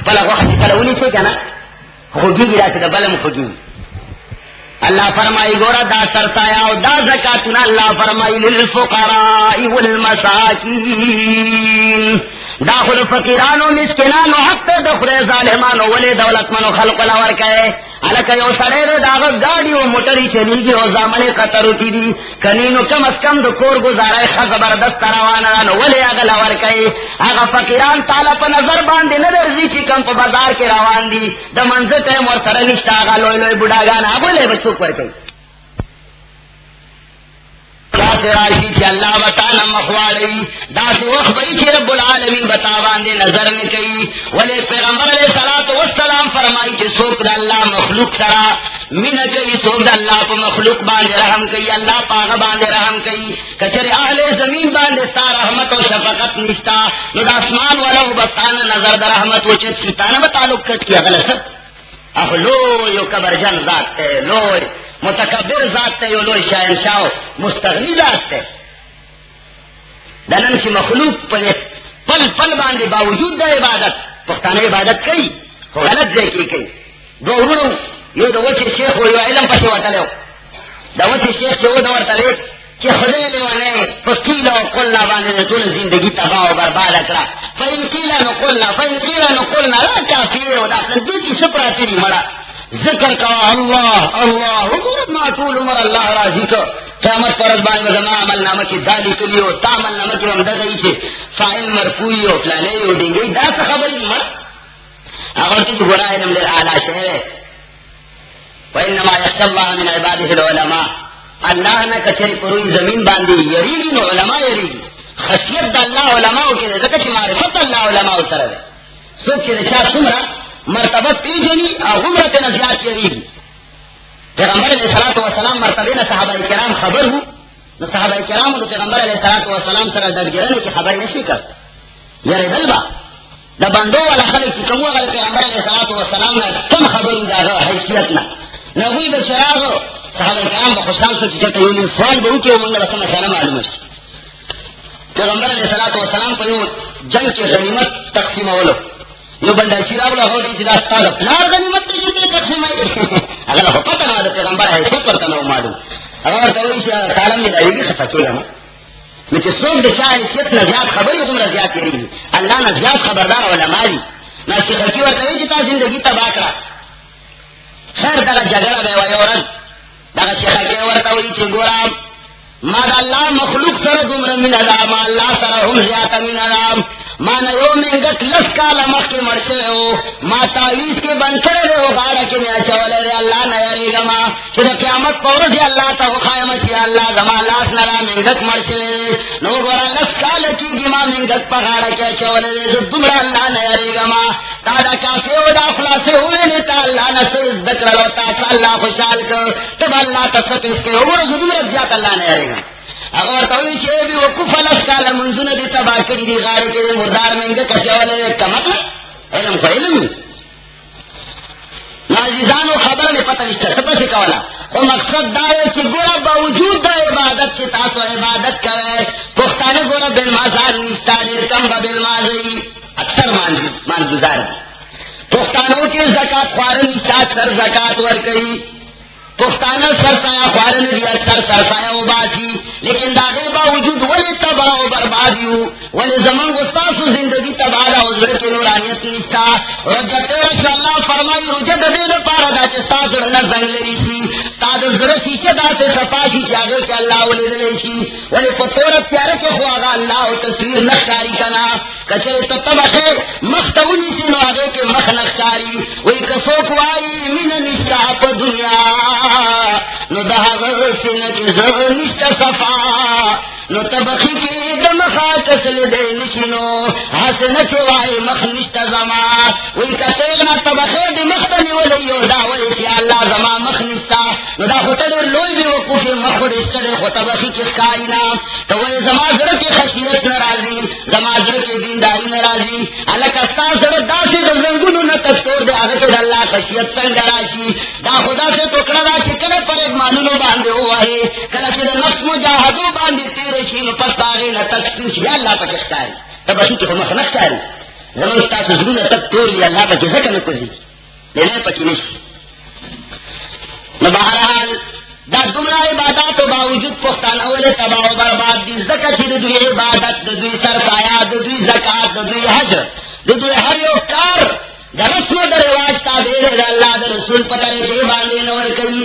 A: پلا وقت پلونی چھے کیا نا خوگی گی راتی دا بلم خوگی اللہ فرمائی گورا دا سرسایا و دا زکاتنا اللہ فرمائی للفقراء والمساکین داخل فقیرانو مسکنانو حق ته د خدای ظالمانو ولې دولتمنو خلق لا ورکه الکه یو سړی د داغه گاډي او موټرې چلیږي او ځامنې قطر وتی دي کنينو کم از کم د کور گزارای ښه زبردست روانه نو ولې هغه لا ورکه هغه فقیران تعالی په نظر باندې نه درځي چې کم په بازار کې روان دي د منځ ټیم ورسره نشته هغه لوی لوی بوډاګان هغه له بچو ورکوي داسې راشي چې الله وتعالی مخواړي داسې وخت به چې رب العالمین بتا باندې نظر نه کوي ولې پیغمبر علیه الصلاۃ والسلام فرمایي چې څوک د الله مخلوق سره مینه کوي څوک د الله په مخلوق باندې رحم کوي الله پاغه باندې رحم کوي کچره اهل زمین باندې ستاره رحمت او شفقت نشتا نو د اسمان ولو بستانه نظر د رحمت او چې ستانه په تعلق کټ کیږي غلط اخلو یو کبرجن ذات ته لوی متکبر ذات ته یو لوی شاهنشاه مستغنی ذات ته دنن چې مخلوق په پل باندې باوجود د عبادت پښتانه عبادت کوي خو غلط ځای کې کوي دوه you the وچه Sheikh O you علم پټي وتلو د وچه شیخ چې و دا ورته چې خدای له ونه فقیل او قلنا باندې ټول ژوندۍ تباہ او برباد کړه فین قیل نو قلنا فین قیل نو قلنا لا کافی او دا دې څه پراتی دي مړه ذکر کا الله الله وګور ما ټول عمر الله راضي کو قیامت پر باندې زما عمل نامه کې دالی کلی او تعامل نامه کې هم دغه چې فاعل مرفوع او فلانه او دینګي دا څه خبرې مړه هغه چې ګورای علم له اعلی شه وانما يخشى الله من عباده العلماء الله نه کچري پروي زمين باندې یریږي نو علما یریږي خشیت د الله علماء کې ځکه چې معرفت الله علماء سره ده څوک چې چا څومره مرتبه پیژني او عمرته نزيات یریږي پیغمبر علیه الصلاۃ والسلام مرتبه نه صحابه کرام خبر وو نو صحابه کرام د پیغمبر علیه الصلاۃ والسلام سره د ډګرنه کې خبرې نشي کړ یاره دلبا د باندې ولا خلک چې کومه غل پیغمبر علیه الصلاۃ والسلام کم خبرو داغه حیثیت نه نو وی د چراغ صحابه کرام په خوشحال شو چې ته یو سوال به وکړو موږ له سمه سره معلومه شي پیغمبر علیه الصلاۃ والسلام په یو جنگ کې غنیمت تقسیمولو یو بل چې راوړل هو چې دا ستاسو پلار غنیمت ته تقسیمای هغه په پته نه د پیغمبر حیثیت ورته نو معلوم هغه ورته وی چې تعالی مې لایږي خفکیږم نو چې څوک د چا حیثیت نه زیات خبرې کوم زیات یې الله نه زیات خبردار علماء دي نو شیخ کی ورته وی چې تاسو ژوندۍ تباہ کړه خیر دا جګړه به وایي ورن دا شیخ کی ورته وی چې ګورم ما د الله مخلوق سره دومره مینه ده ما الله سره هم زیاته مینه ده ما نه یو منګت لس کاله مخکې مړ شوی و ما تعویذ کې بند کړی دی او غاړه کې مې اچولی دی الله نه یارېږم چې د قیامت په ورځ الله ته وښایم چې الله زما لاس نه را منګت مړ شوی نو ګوره لس کاله کېږي ما منګت په غاړه کې اچولی دی زه دومره الله نه یارېږم تا دا کافي او دا خلاصې وویلې تا الله نه څه زده کړل او تاسو الله خوشحال کړ ته به الله ته څه پېښ کوې وګوره زه دومره زیات الله نه یارېږم هغه ورته وایي چې بي وقوف لس کاله منځونه دې تباه کړي دي غاړې کې مردار منګه کچولی کمکه علم خو علم نو عزیزانو خبره مې پته نشته څه پسې کوله خو مقصد دا دی چې ګوره باوجود د عبادت چې تاسو عبادت کوئ پښتانه ګوره بالمازار نشته ډېر کم به بالمازوي اکثر مانګزار دي پښتانو کې زکات خواره نشته اکثر زکات ورکوي پښتانه سرسایه خواره نه دي اکثر سرسایه وباسي لیکن د هغې باوجود ولې تباه او برباد یو ولې زمونږ ستاسو زندګي تباه ده او زړه کې نورانیت نشته روژه تېره شوه الله فرمایي روژه د دې لپاره ده چې ستا زړه نه زنګ لرې شي ستا د زړه شیشه داسې صفا شي چې هغې کې الله ولیدلی شي ولې په توره تیاره کې خو هغه الله او تصویر نه ښکاري که نه که چېرې ته تبه ښې مخ ته ونیسي نو هغې کې مخ نه ښکاري وایي که څوک وایي مینه نشته په دنیا نو د هغه سینه کې زړه نشته صفا نو تبخي کې د مخه کسل دی نشي نو حسنه چې وایي مخ نشته زما وایي که تیغ نه تبخې د مخ ته نیولی یو دا وایي چې الله زما مخ نشته نو دا خو ته ډېر لوی بېوقوف یې مخ خو دې شته دی خو تبخي کې ښکاري نه ته وایي زما زړه کې خشیت نه راځي زما زړه کې دینداري نه راځي هلکه ستا زړه داسې د زنګونو نه تکتور دی هغه کې د الله خشیت څنګه راشي دا خو داسې ټوکړه ده چې کله پر ادمانونو باندې ووهې کله چې د نفس مجاهدو باندې تېرې شي نو پس د هغې نه تک سپین شي بیا الله پکې ښکاري تبخي کې خو مخ نه ښکاري زمونږ ستاسو زړونه تک تور وي الله پکې ځکه نه کوځي لیلی پکې نه شي نو بهرحال دا دومره عبادت او باوجود پښتانه ولې تباہ او برباد دي ځکه چې د دوی عبادت د دوی سرسایه د دوی زکات د دوی حج د دوی هر یو کار د رسم او د رواج تابع د الله د رسول په طریقې باندې نه ورکوي.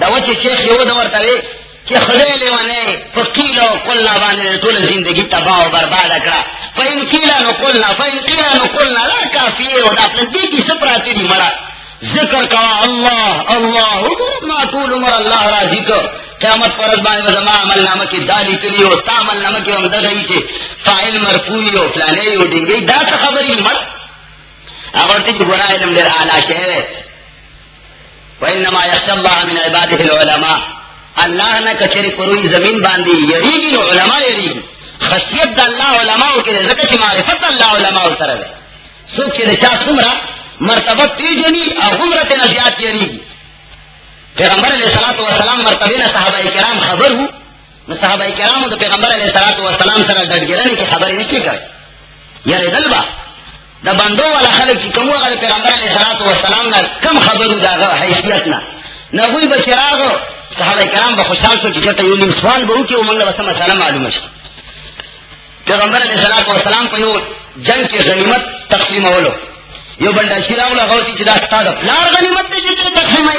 A: د وچه شیخ یو د ورته وی چې خدای لیوانه فقیل او قلنا باندې ټول ژوندۍ تباہ او برباد کړه فین قیل نو قلنا فین قیل نو قلنا لا کافی او دا په دې کې سپراتی دی مړه ذکر کوا الله الله ما ټول عمر الله راضی کو قیامت پر باندې زما عمل نامه کې دالی کلی او تا عمل نامه کې هم دغه چې فاعل مرفوع او فلانه یو دینګي دا خبرې مړه اگر تی گناہ علم در اعلی شہر وَإِنَّمَا يَخْشَى اللَّهَ مِنْ عِبَادِهِ الْعُلَمَاء اللہ نہ کچری پروی زمین باندھی یریگی نو علماء یریگی خشیت دا اللہ علماء کے ذکر چی معرفت اللہ علماء اترد سوک چی دا چاہ سمرا مرتبہ پیجنی او عمرت نزیات یریگی پیغمبر علیہ السلام مرتبین صحابہ کرام خبر ہو صحابہ کرام دا پیغمبر علیہ السلام سر ڈٹ گرانی کی خبری نشی کر یعنی دلبا دا بندو والا خلق چې کوم هغه پیغمبر علیه الصلاۃ والسلام نه کم خبرو دا حیثیت نه نبوی بچراغ صحابه کرام به خوشحال شو چې ته یو نیم سوال به وکړو موږ به سم مسله معلومه شي پیغمبر علیه الصلاۃ والسلام په یو جنگ کې غنیمت تقسیمولو یو بنده شیراغ له غوتی چې دا ستاسو پلار غنیمت دې تقسیمای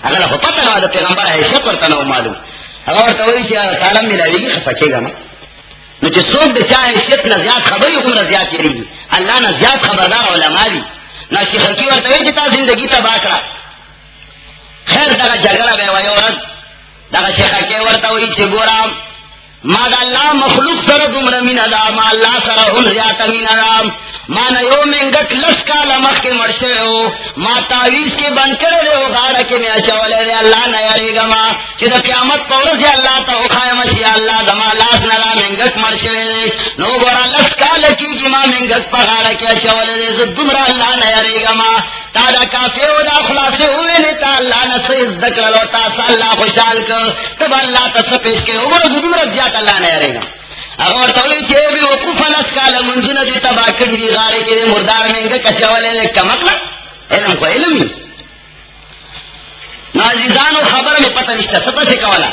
A: هغه له پته نه دا پیغمبر حیثیت ورته نو معلوم هغه ورته وایي چې تعالی ملایږي خفکیږم نو چې څوک د چا حیثیت نه زیات خبرې عمر زیات یریږي الله نه زیات خبردار علماء دي نو شیخ کی ورته وایي چې تا زندگی تباہ کړه خیر دا جګړه به وایي ورځ دا شیخ کی ورته وایي چې ګورم ما دا الله مخلوق سره دومره مینا دا ما الله سره هم زیات مینا دا ما نه یو منګټ لس کاله مخکې مړ شوی و ما تعویذ کې بند کړی دی او غاړه کې مې اچولی دی الله نه یارېږم چې د قیامت په ورځ یې الله ته وښایم چې الله زما لاس نه دا منګټ مړ شوی دی نو ګوره لس کاله کېږي ما منګټ په غاړه کې اچولی دی زه دومره الله نه یارېږم تا دا کافي او دا خلاصې وویلې تا الله نه څه زده کړل او تاسو الله خوشحال کړ ته به الله ته څه پېښ کړې وګوره زه دومره زیات الله نه یارېږم هغه ورته وایي چې بې وقوفه لس کاله منځونه دې تباه کړي دي غاړې کې مردار منګک اچولی دی کمقله علم خو علم وي نو عزیزانو خبره مې پته نشته څه پسې کوله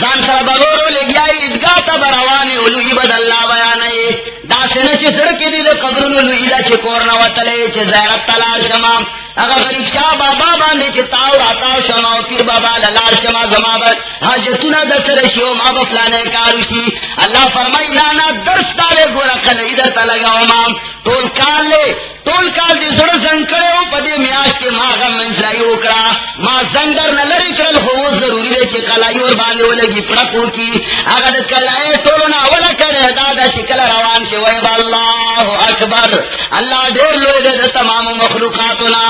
A: ځان سره بغورو لګیا عیدګاه ته به روانې و لوی به د الله بیانوي داسې نه چې زړه کې دې د قبرونو لوی ده چې کور نه وتلی چې زیارت ته لاړ شمه هغه غریب شاه بابا باندې چې تاو راتاو شمه او پیر بابا له لاړ شمه زما به حاجتونه در سره شي او ما به فلانی کار وشي الله فرمایي نه درس تا دی ګوره قلعې درته لګوم ټول کال دې زړه زنګ کړی و په دې میاشت کې ما هغه منځلایي وکړه ما زنګ در نه لرې کړل خو اوس ضروري دی چې قلعې ورباندې ولګي پړق وکړي هغه د قلعې ټولو نه اوله کړی دا ده چې کله روان شي وایي به الله اکبر الله ډېر لوی دی د تمامو مخلوقاتو نه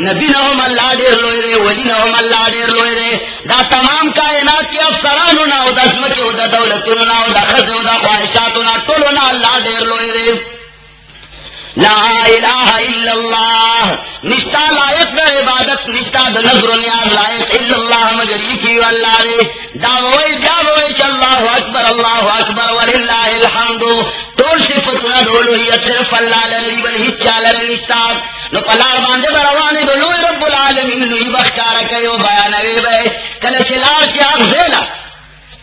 A: نبي نه هم الله ډېر لوی دی ولي نه هم الله ډېر لوی دی دا تمام کائنات کې افسرانو نه او د ځمکې او د دولتونو نه او د ښځو او د خواهشاتو نه ټولو نه الله ډېر لوی دی لا الہ الا اللہ نشتا لائق دا عبادت نشتا دا نظر و نیاز لائق الا اللہ مگر یکی واللہ دے دعوی چا اللہ اکبر وللہ الحمد طول صفتنا دولویت صرف اللہ لری بل ہچا لری نشتا نو پلار باندے بروانے دولوی رب العالمین نوی بخکارا کئیو بیانوی بے کلچ لارشی اغزیلا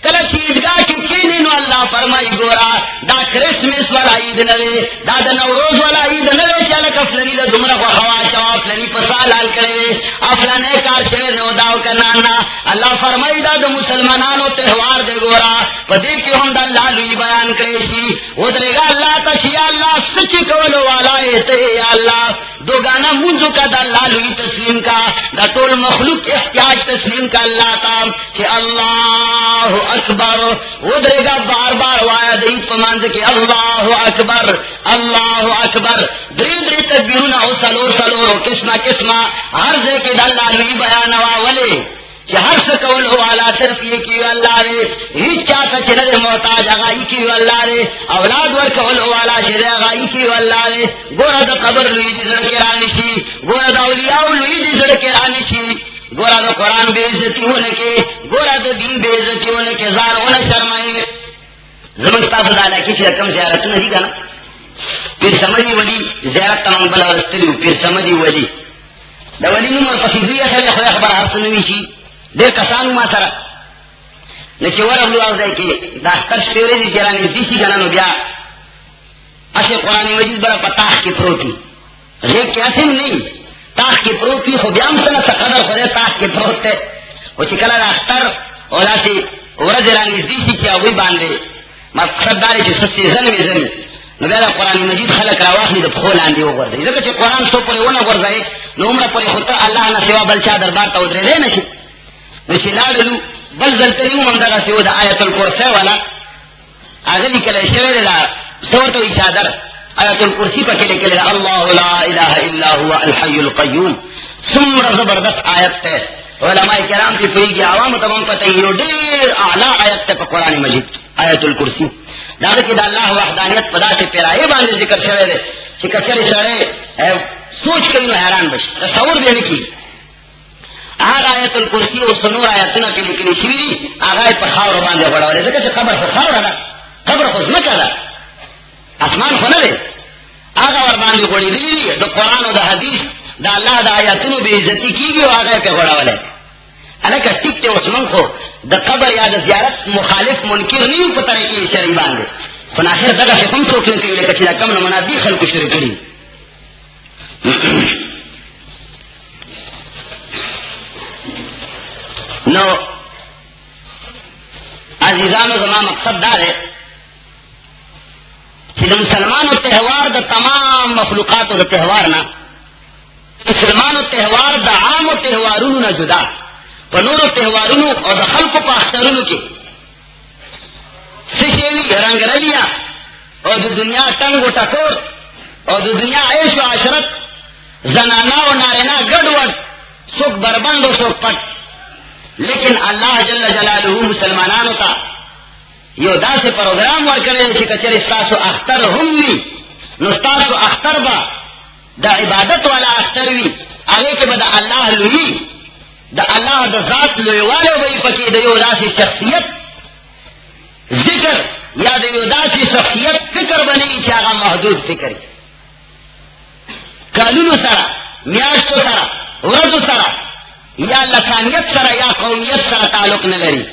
A: کلچ عیدگاہ کی کینی نو اللہ فرمائی گورا دا کرسمس والا عید نوے دا نوروز والا عید نوے چلک افلانی دا دمرق و خواشا افلانی پسال حال کرے افلانے کار شوے نو داو کنانا اللہ فرمائی دا مسلمانانو تہوار دے گورا پدے کی ہم دا اللہ لوی بیان کرے شی ادرے گا اللہ تشی اللہ سچی کولو والا ایتے یا اللہ دو گانا منزو کا دا اللہ لوی تسلیم کا دا طول مخلوق احتیاج تسلیم کا اللہ تام کہ اللہ اکبر ادرے گا بار بار وایا دید پمانز کے اللہ اکبر دری تکبیرون او سلور قسمہ ہر زے کے دلہ نوی بیانوا ولے کہ ہر سکول ہو والا صرف یہ کی اللہ رے ہیچ چاہتا چلے محتاج اغائی کی اللہ رے اولاد ورکول ہو والا شرے اغائی کی اللہ رے گورا دا قبر لوی دی زڑکے رانشی گورا دا اولیاء لوی دی زڑکے رانشی گورا دا قرآن بے عزتی ہونے کے گورا دا دین بے عزتی ہونے کے زار ہونا شرمائے زمانستا فضالا کسی رقم زیارت نہیں کنا پھر سمجھی ولی زیارت تمام بلا ورستلیو پھر سمجھی ولی دا ولی نمور پسیدوی اخیر خدا خبر حفظ نویشی دیر کسانو ما سرا نچے ورغلو آوزائی کہ دا اختر شپیوری دی چرانی دیسی کنانو بیا اسے قرآن مجید بڑا پتاخ کی پروتی لیک کے اسم نہیں تاخ کی پروتی خو بیام سنا سا قدر خودے تاخ کی پروت تے وہ چکلا دا اختر اولا سی ورز رانیز دیسی چی آوی باندے مقصد داری چی سسی زنوی نو بیا دا قرآن مجید خلق راواخلی دا پخول آندی ہو گرده ذکر چی قرآن سو پوری ونا گرزائی نو عمر پوری خودتا اللہ نا سوا بلچا دربار تا ادرے دے نشی نشی لارلو بل زلتریو منظر سیو دا آیت الکرسی والا آغلی کلی شویر دا سورتو ایچادر آیت الکرسی پا کلی کلی دا اللہ لا الہ الا هو الحی القیوم سمر زبردست آیت تے علماء کرام کی پری کی عوام تمام پتہ یہ دیر اعلی آیت تے پا قرآن مجید آیت الکرسی دادا کی دا اللہ وحدانیت پدا سے پیرائے باندے ذکر شوے دے کہ کچھر سڑے سوچ کئی نو حیران بش تصور بھی نہیں کی آغا آیت الکرسی و سنور آیتنا کے لکلی شویری آغای پر خاور باندے بڑا والے ذکر سے قبر پر خاور دا قبر خود مکہ دا اسمان خونا دے آغا ور باندے بڑی دلی دا قرآن و دا حدیث دا اللہ دا آیتنو بے عزتی کی گی و آغای پر بڑا والے حالانکہ ٹک تے عثمان کو دا قبر یا دا زیارت مخالف منکر نہیں پتہ کی شرعی باندے خون آخر دگا سے کم سوکنے کے لئے کچھ دا کم نمنا دی خلق شرع کری نو عزیزان و زمان مقصد دار ہے کہ مسلمان و تہوار دا تمام مخلوقات و دا تہوار نا مسلمان و تہوار دا عام و تہوارونو نا جدا پنور و تہوارونو اور دا خلق و پاخترونو کی سشیوی رنگ رلیا اور دا دنیا ٹنگ و ٹکور اور دا دنیا عیش و عشرت زنانا و نارینا گڑوڑ سوک بربند و سوک پٹ لیکن اللہ جل جلالہ مسلمانانو تا یو دا سے پروگرام ورکرے چی کچر استاسو اختر ہمی نو استاسو اختر با دا عبادت والا اختر وی آگے کے با دا اللہ لوی دا اللہ دا ذات لوی والے وی پکی دا یو دا سی شخصیت ذکر یا دا یو دا سی شخصیت فکر بنی چاگا محدود فکر کالونو سرا میاشتو سرا ورزو سرا یا لسانیت سرا یا قومیت سرا تعلق نلری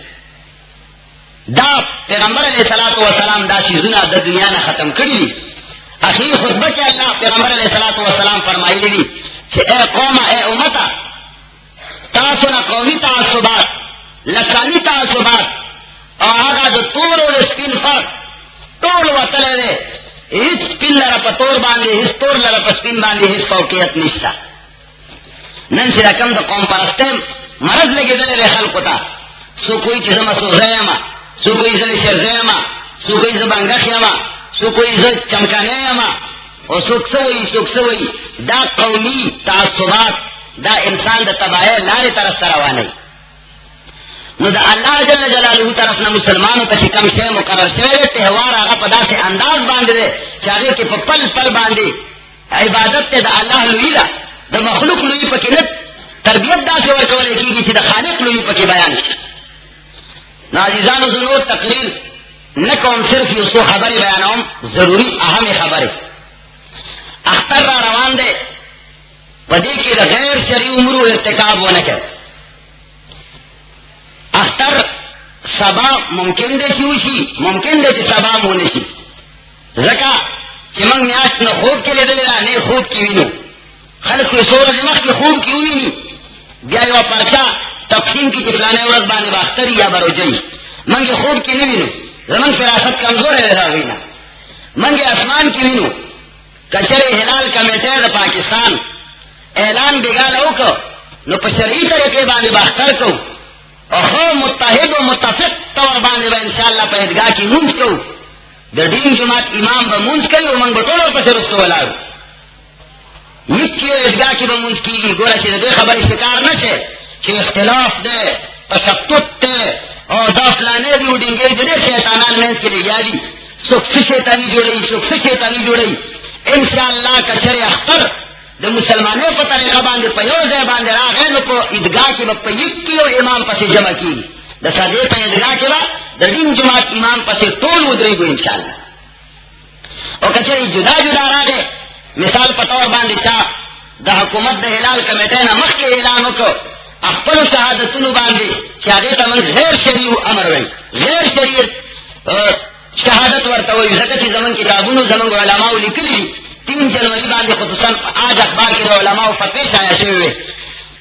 A: دا پیغمبر علیہ الصلوۃ والسلام دا چیزونه د دنیا نه ختم کړی دي. اخیر خطبه کې الله پیغمبر علیہ الصلوۃ والسلام فرمایلی دي چې اے قوم اے امتا تاسو نه قومي تعصبات لسانی تعصبات او هغه د تور او سپین فرق ټول وتلې ده. هیڅ سپین لره په تور باندې هیڅ تور لره په سپین باندې هیڅ فوقیت نشته. نن چې رقم د قوم پرستم مرض لګېدلې ده خلکو ته. سو کوئی چې زما سوزیما، سو کوئی زل شرزیما، سو کوئی زبنګخ یما، سو کوئی ز چمکانه یما، او څوک سوي دا قومي تعصبات دا انسان د تباہی لارې طرف سره رواني. نو دا الله جل جلاله طرف نه مسلمانانو ته کوم شی مقرر شوی دی تهوار هغه په داسې انداز باندې دی چې هغه کې په پل پل باندې عبادت ته د الله لوی ده، د مخلوق لوی پکې نه تربیت داسې ورکول کېږي چې د خالق لوی پکې بیان شي. نو عزیزانو زه نور تقریر نه کوم، صرف یو څو خبرې بیانوم، ضروري اهم خبرې. اختر را روان دی، په دې کې د غیر شرعي امورو ارتکاب ونه کړي. اختر سبا ممکن دی چې وشي، ممکن دی چې سبا مو نه شي، ځکه چې موږ میاشت نه خوب کې لیدلې ده، نه خوب کې وینو. خلک خو څو ورځې مخکې خوب کې وویني، بیا یوه پرچه تقسیم کی چې فلانه ورځ باندې به اختر یا به روژه. موږ یې خوب کې نه وینو، زموږ فراست کمزوری دی د هغوی نه. موږ یې اسمان کې وینو. که چېرې هلال کمیټۍ د پاکستان اعلان بېګاله وکړو نو په شرعي طریقې باندې به اختر کوو او خو متحد و متفق طور باندې به انشاءالله په عیدګاه کې مونځ کوو. د ډین جماعت امام به مونځ کوي او موږ به ټول ورپسې رستو ولاړو. نکي عیدګاه کې به مونځ کېږي. ګوره چې د دې خبرې شکار نه شي چې اختلاف دی، تشتت دی او دا فلانې دي وډینګې دي، ډېر شیطانان منځ کې لګیا دي. څوک څه شیطاني جوړوي، څوک څه شیطاني جوړوي. انشاءالله که چېرې اختر د مسلمانۍ په طریقه باندې په یو ځای باندې راغی نو په عیدګاه کې به په یک کیلو امام پسې جمع کېږي. د سادې په عیدګاه کې به د ډین جماعت امام پسې ټول ودرېږو انشاءالله. او که چېرې جدا جدا راغی، مثال په طور باندې چا د حکومت د هلال کمیټۍ نه مخکې اعلان وکړو خپلو شهادتونو باندې چې هغې ته موږ غیر شرعي امر وایي، غیر شرعي شهادت ورته وایو، ځکه چې زموږ کتابونو زموږ علماو لیکلي دي. 3 جنوري باندې خصوصا آج اخبار کې د علماو فتوی شایع شوې وې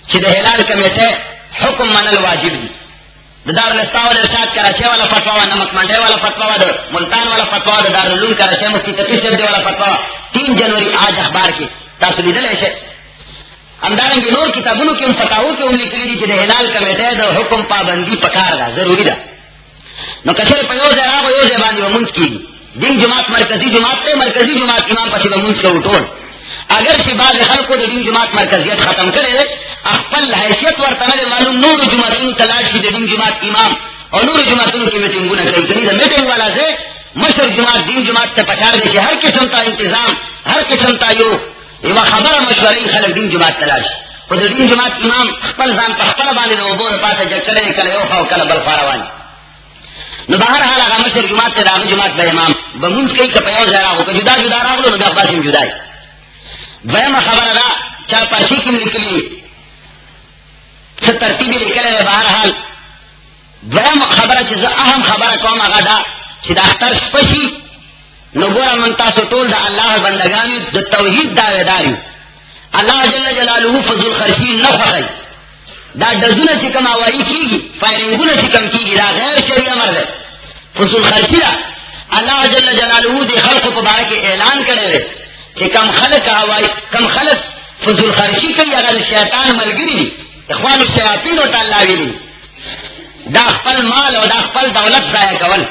A: چې د هلال کمیټۍ حکم منل واجب دي. د دارالفتوا والارشاد کراچۍ والا فتوا وه، نمک منډۍ والا فتوا وه، د ملتان والا فتوا وه، د دارالعلوم کراچۍ مفتي تقي صاحب دی والا فتوا وه. 3 جنوري آج اخبار کې تاسو لیدلی شئ. همدارنګې نور کتابونو کې هم فتاوو کې هم لیکلي دي چې د هلال کمیټۍ د حکم پابندي پکار ده، ضروري ده. نو که چېرې په یو ځای راغو یو ځای باندې به مونځ کېږي. دین جماعت مرکزی جماعت ته مرکزی جماعت امام پسې به مونځ کوو ټول. اگر چې بعض خلکو د دین جماعت مرکزیت ختم کړی دی، خپل حیثیت ورته نه دی معلوم، نورو جماعتونو ته لاړ شي د دین جماعت امام او نورو جماعتونو کې میټینګونه کوي. کني د میټینګ والا ځای مشر جماعت دین جماعت ته پکار دی چې هر قسم ته انتظام، هر قسم ته یوه خبره مشورې خلک دین جماعت ته لاړ شي. خو د دین جماعت امام خپل ځان په خپله باندې د اوبو د پاسه جګ کړی دی، کله یو خوا او کله بل خوا روان. نو بهر حال هغه مشر جماعت ته د هغه جماعت به امام به مونځ کوي. که په یو ځای راغلو، که جدا جدا راغلو نو دا خداسې هم جدا وي. دویمه خبره ده، چارپاشي کې م لیکلي څه ترتیب یې لیکلی دی. بهر حال دویمه خبره چې زه اهم خبره کوم هغه ده چې د اختر شپه شي نو ګوره موږ تاسو ټول د الله بندګان یو، د توحید دعوېدار یو. الله جل جلاله فضل خرچي نه خوښوي. دا ډزونه چې کوم هوایي کېږي، فایرنګونه چې کوم کېږي، دا غیر شرعي امر دی، فضول خرچي ده. الله جل جلاله د خلقو په باره کې اعلان کړی دی چې کم خلک فضول خرچي کوي هغه د شیطان ملګري دي، اخوان الشیاطین ورته الله ویلي. دا خپل مال او دا خپل دولت ضایع کول،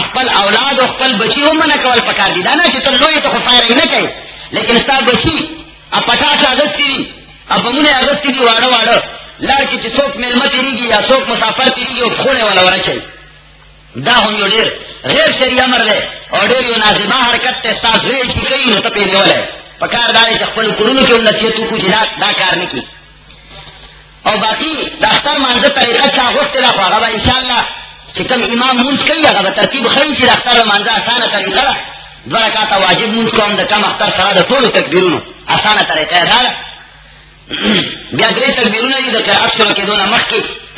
A: خپل اولاد او خپل بچي هم منع کول پکار دي. دا نه چې ته لوی ته خو فایرنګ نه کوي، لیکن ستا بچي پټاس اغوستي دي، بمونه اغوستي دي واړه واړه، لار کې چې څوک میلمه تېرېږي یا څوک مسافر تېرېږي او پښوڼې وله ورچوي. دا هم یو ډېر غیر شرعي امر دی او ډېر یو نازیبه حرکت دی. ستا زوی چې کوي نو ته پرې نیولی. پکار دا دی چې خپلو کورونو کې هم نصیحت وکړو چې دا کار نه کړي. او باقي د اختر مانځه طریقه چا غوښتې ده، خو هغه به انشاءالله چې کوم امام مونځ کوي هغه به ترتیب ښیي چې د اختر د مانځه اسانه طریقه ده. 2 رکعته واجب مونځ کوم د کم اختر سره د ټولو تکبیرونو اسانه طریقه یې دا ده. بیا 3 تکبیرونه دي د قرأت شروع کېدو نه مخکې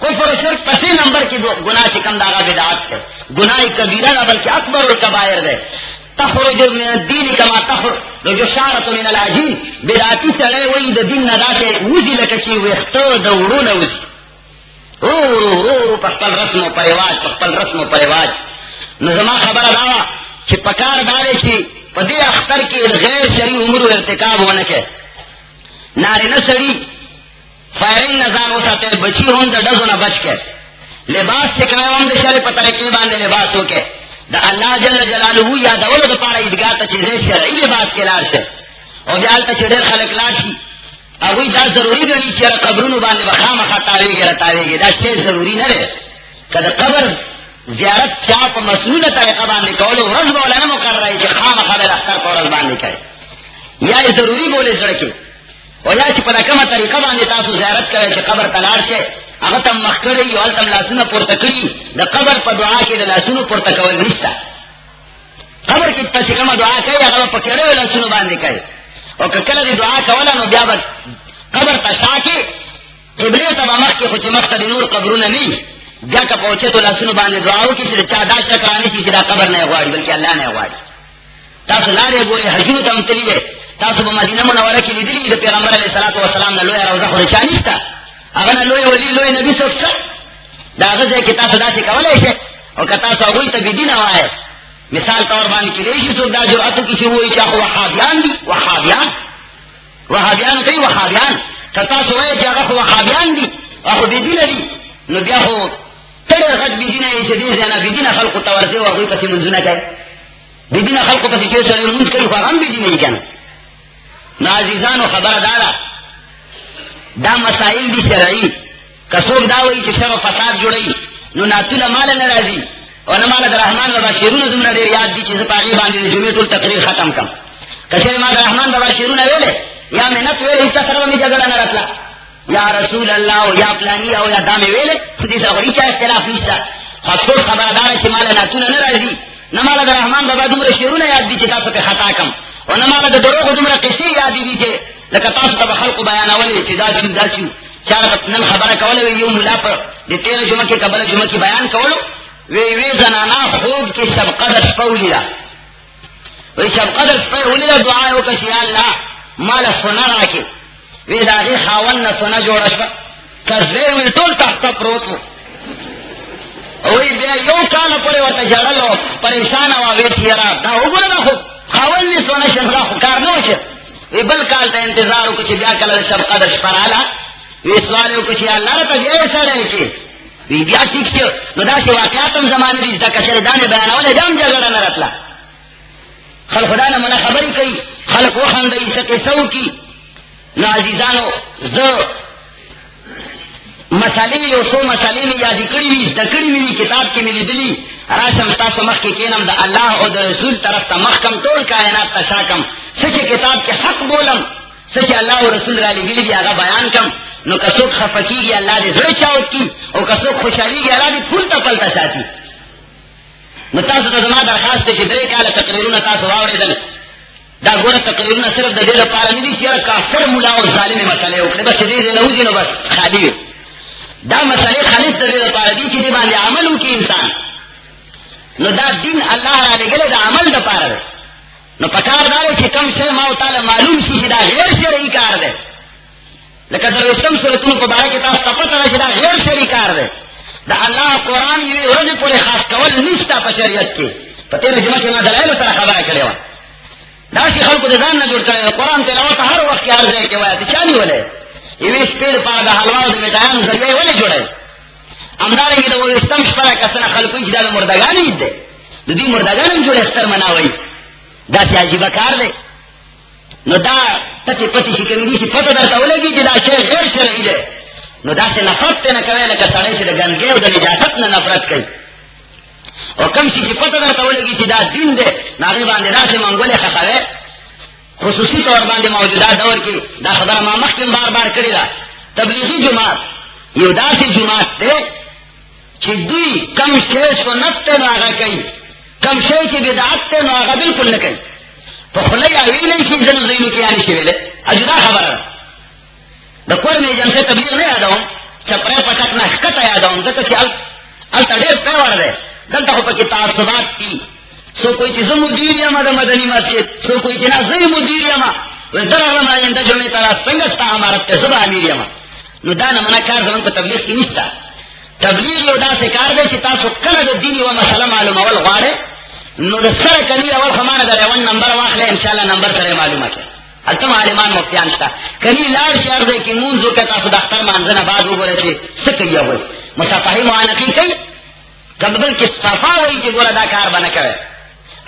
A: کفر و شرک پسی نمبر کی دو گناہ چکم داغا بدعات ہے، گناہ کبیرہ نہ بلکہ اکبر الکبائر ہے. تخرج من الدین کما تخرج الشعرة من العجین. بدعاتی سڑے وہی دا دین ندا سے وزی لکچی ویختو دا وڑون وزی او پخپل رسم و پریواج، پخپل رسم و پریواج. نظمہ خبر داوا چی پکار دارے چی پدی اختر کی غیر شرعی امور و ارتکاب ہونے کے ناری نسڑی فائرنگ نظام ہو ساتے بچی ہون دا ڈزو نہ بچ کے لباس سے کمائے ہم دا شرع پترکی باندے لباس ہو کے دا اللہ جل جلالہ یا دولو دا پارا ادگاہ تا چیزیں شرعی لباس کے لار سے اور بیال تا چیزیں خلق لار شی اگوی دا ضروری گنی چیر قبرونو باندے بخام خطاوے گی رتاوے گی دا شیر ضروری نہ رہے کہ قبر زیارت چاپ مسئول طریقہ باندے کولو رز بولا نہ مقرر رہی چی خام خبر اختر کو رز باندے کرے یا ضروری بولے زڑکے اور یا چی پدا کم طریقہ باندے تاسو زیارت کرے چی قبر تلار سے اغتم مخکڑی یو علتم لاسونا پورتکڑی دا قبر پا دعا کے دا لاسونو پورتکول نشتا قبر کی تسی کم دعا کئی اغلا پکڑے لاسونو باندے کرے اور کل دی دعا کولا نو بیا قبر تا شاکے قبلے تبا مخ کے خوچ مخت دی نور قبرون نہیں بیا کا پہنچے تو لاسونو باندے دعاو کی سر چاہ دا شکرانی چی سر قبر نہ اغواری بلکہ اللہ نہ اغواری. تاسو لارے گورے حجنو تا امتلیے تاسو با مدینہ منورہ کی لیدلی دا پیغمبر علیہ السلام نا لویا روزہ خود چانیستا اغنا لوی ولی لوی نبی سوکسا دا غزے کی تاسو دا سے کولے شے اور کتاسو اگوی تا بیدین آوائے مثال طور بان کی لیشی سوک دا جرعتو کسی ہوئی چاہو وحابیان دی وحابیان کئی وحابیان کتاسو ہوئے چاہو وحابیان دی اخو بیدین دی نو بیا خو تڑے غد بیدین ایسے دی زینا بیدین خلقو تورزے و اگوی پسی منزونہ کئی بیدین خلقو پسی کیسو علی منز کئی خواہم بیدین ای کنا نو عزیزانو خبر دارا دا مسائل دی شرعی کسوک داوئی چی شر و فساد جوڑی نو ناتولا مالا نرازی اور نمالا در رحمان بابا شیرون زمرہ دیر یاد دی چیز پاقی باندی جمعی طول تقریر ختم کم کشر ما در رحمان بابا شیرون ویلے یا منت ویلے حصہ سرو میں جگڑا نرکلا یا رسول اللہ یا پلانی او یا دام ویلے خودی سر غریچہ اختلاف نیستا خصوص خبردار چی مالا ناتولا نرازی نمالا در رحمان بابا دمرہ شیرون یاد دی چی تاسو پہ خطا کم اور نمالا در دروغ دمرہ قصی یاد دی چی لکہ تاسو تب خلق بیانا ولی چی دا چیو چارت نن خبر کولو یو ملا پر دی 13 جمعہ کے قبل جمعہ کی بیان کولو وی زنانا خوب کی سب قدر سپولی دا وی سب قدر سپولی دا دعا ہو کسی اللہ مالا سنا راکی وی داغی خاون نا سنا جوڑا شا کسبے وی طول تخت پروتو وی بیا یو کانا پوری ورطا جڑلو پریشان ہوا وی تیرا دا اگولا دا خوب خاون نی سونا شنگا خکار نو شا وی بل کالتا انتظارو کچھ بیا کلا سب قدر سپرالا وی سوالو کچھ اللہ رتا بیا سڑے کی وی بیا ٹھیک سے نو دا سی واقعاتم زمانے دی دا کچر دانے بیانولے دام جگڑا نرتلا خلق خدا نمنا خبری کئی خلق و خندئی سکے سو کی نو عزیزانو زو مسئلے یو سو مسئلے میں یادی کری وی دکڑی وی کتاب کی ملی دلی راشم تاسو مخ کی کینم دا اللہ او دا رسول طرف تا مخکم طول کائنات تا شاکم سچے کتاب کے حق بولم سچے اللہ و رسول را لگلی بھی آگا بیان کم نو کسوک خفکی گی اللہ دے زر چاوت کی او کسوک خوشحالی گی اللہ دے پھولتا پلتا چاہتی نو تاسو تا زمان درخواست تے چی درے کالا تقریرون تاسو واوڑے دل دا گورا تقریرون صرف دا دیر پارا ندی چیارا کافر مولا و ظالم مسئلے اکڑے بس دیر نوزی نو بس خالی وی دا مسئلے خالص دا دیر پارا دی چی دی باندے عملو کی انسان نو دا دین اللہ را لگلے دا عمل دا پارا دے نو پکار دارے چی کم شے ماو تعالی معلوم شی دا غیر شرعی کار دے لکہ در اسلام صورتون کو بارے تاس تپتا رہا چی دا غیر شرعی کار دے دا اللہ قرآن یہ ورد پورے خاص کول نشتا پا شریعت کے پتیر جمعہ کے ما دلائل سر خبر کرے وا دا سی خلق دزان نہ جوڑ کرے قرآن تلاوت ہر وقت کی عرض ہے کہ وہ چانی ولے یہ سپیڈ پا دا حلواو دا میٹایان ذریعے ولے جوڑے امدارنگی دا وہ اسلام شپرا کسنا خلقوی دا مردگانی دے دی مردگان جوڑے اختر مناوئی دا سی عجیبہ کار دے نو دا تتی پتی شکمی دی سی پتہ در تولگی جی دا شیخ غیر شرعی دے نو دا سی نفرت تے نکوے لکا سڑے سی دا گنگے و دا نجاست نا نفرت کئی اور کم سی پتہ در تولگی سی دا دین دے ناغی باندے دا سی منگولے خخوے خصوصی طور باندے موجودات دور کی دا خبر ما مخکم بار بار کری دا تبلیغی جماعت یو دا سی جماعت دے چی دوی کم شیش کو نت نو آگا کئی کم شے کی بدعت تے نو آگا بالکل نہ کئی تو خلی آوی نہیں کی زن زینو کی آنی شویلے اجدا خبر دا قرم ایجن سے تبلیغ نہیں آدھا ہوں چپره پټک نه ښکته یادوم ځکه چې هلته ډېر پیوړ دی دلته خو پکې تعصبات دي څوک وایي چې زه مدیر یم د مدني مسجد څوک وایي چې نه زه مدیر یم وایي زه راغلم آینده جمعې ته څنګه ستا امارت دی زه به امیر یم نو دا نمونه کار زمونږ په تبلیغ کې نشته تبلیغ یو داسې کار دی چې تاسو کله د دین یوه مسله معلومول غواړئ نو د سره کني اول خو مانه د 1 نمبر واخلئ انشاءالله نمبر سره معلومه کړئ هلته معلمان مفتیان شته کني لاړ شي هر ځای کې مونځ وکړه تاسو د اختر مانځه نه بعد وګورئ چې څه کوي هغوی مصافحې معانقې کوي که بلکې صفا وایي چې ګوره دا کار به نه کوئ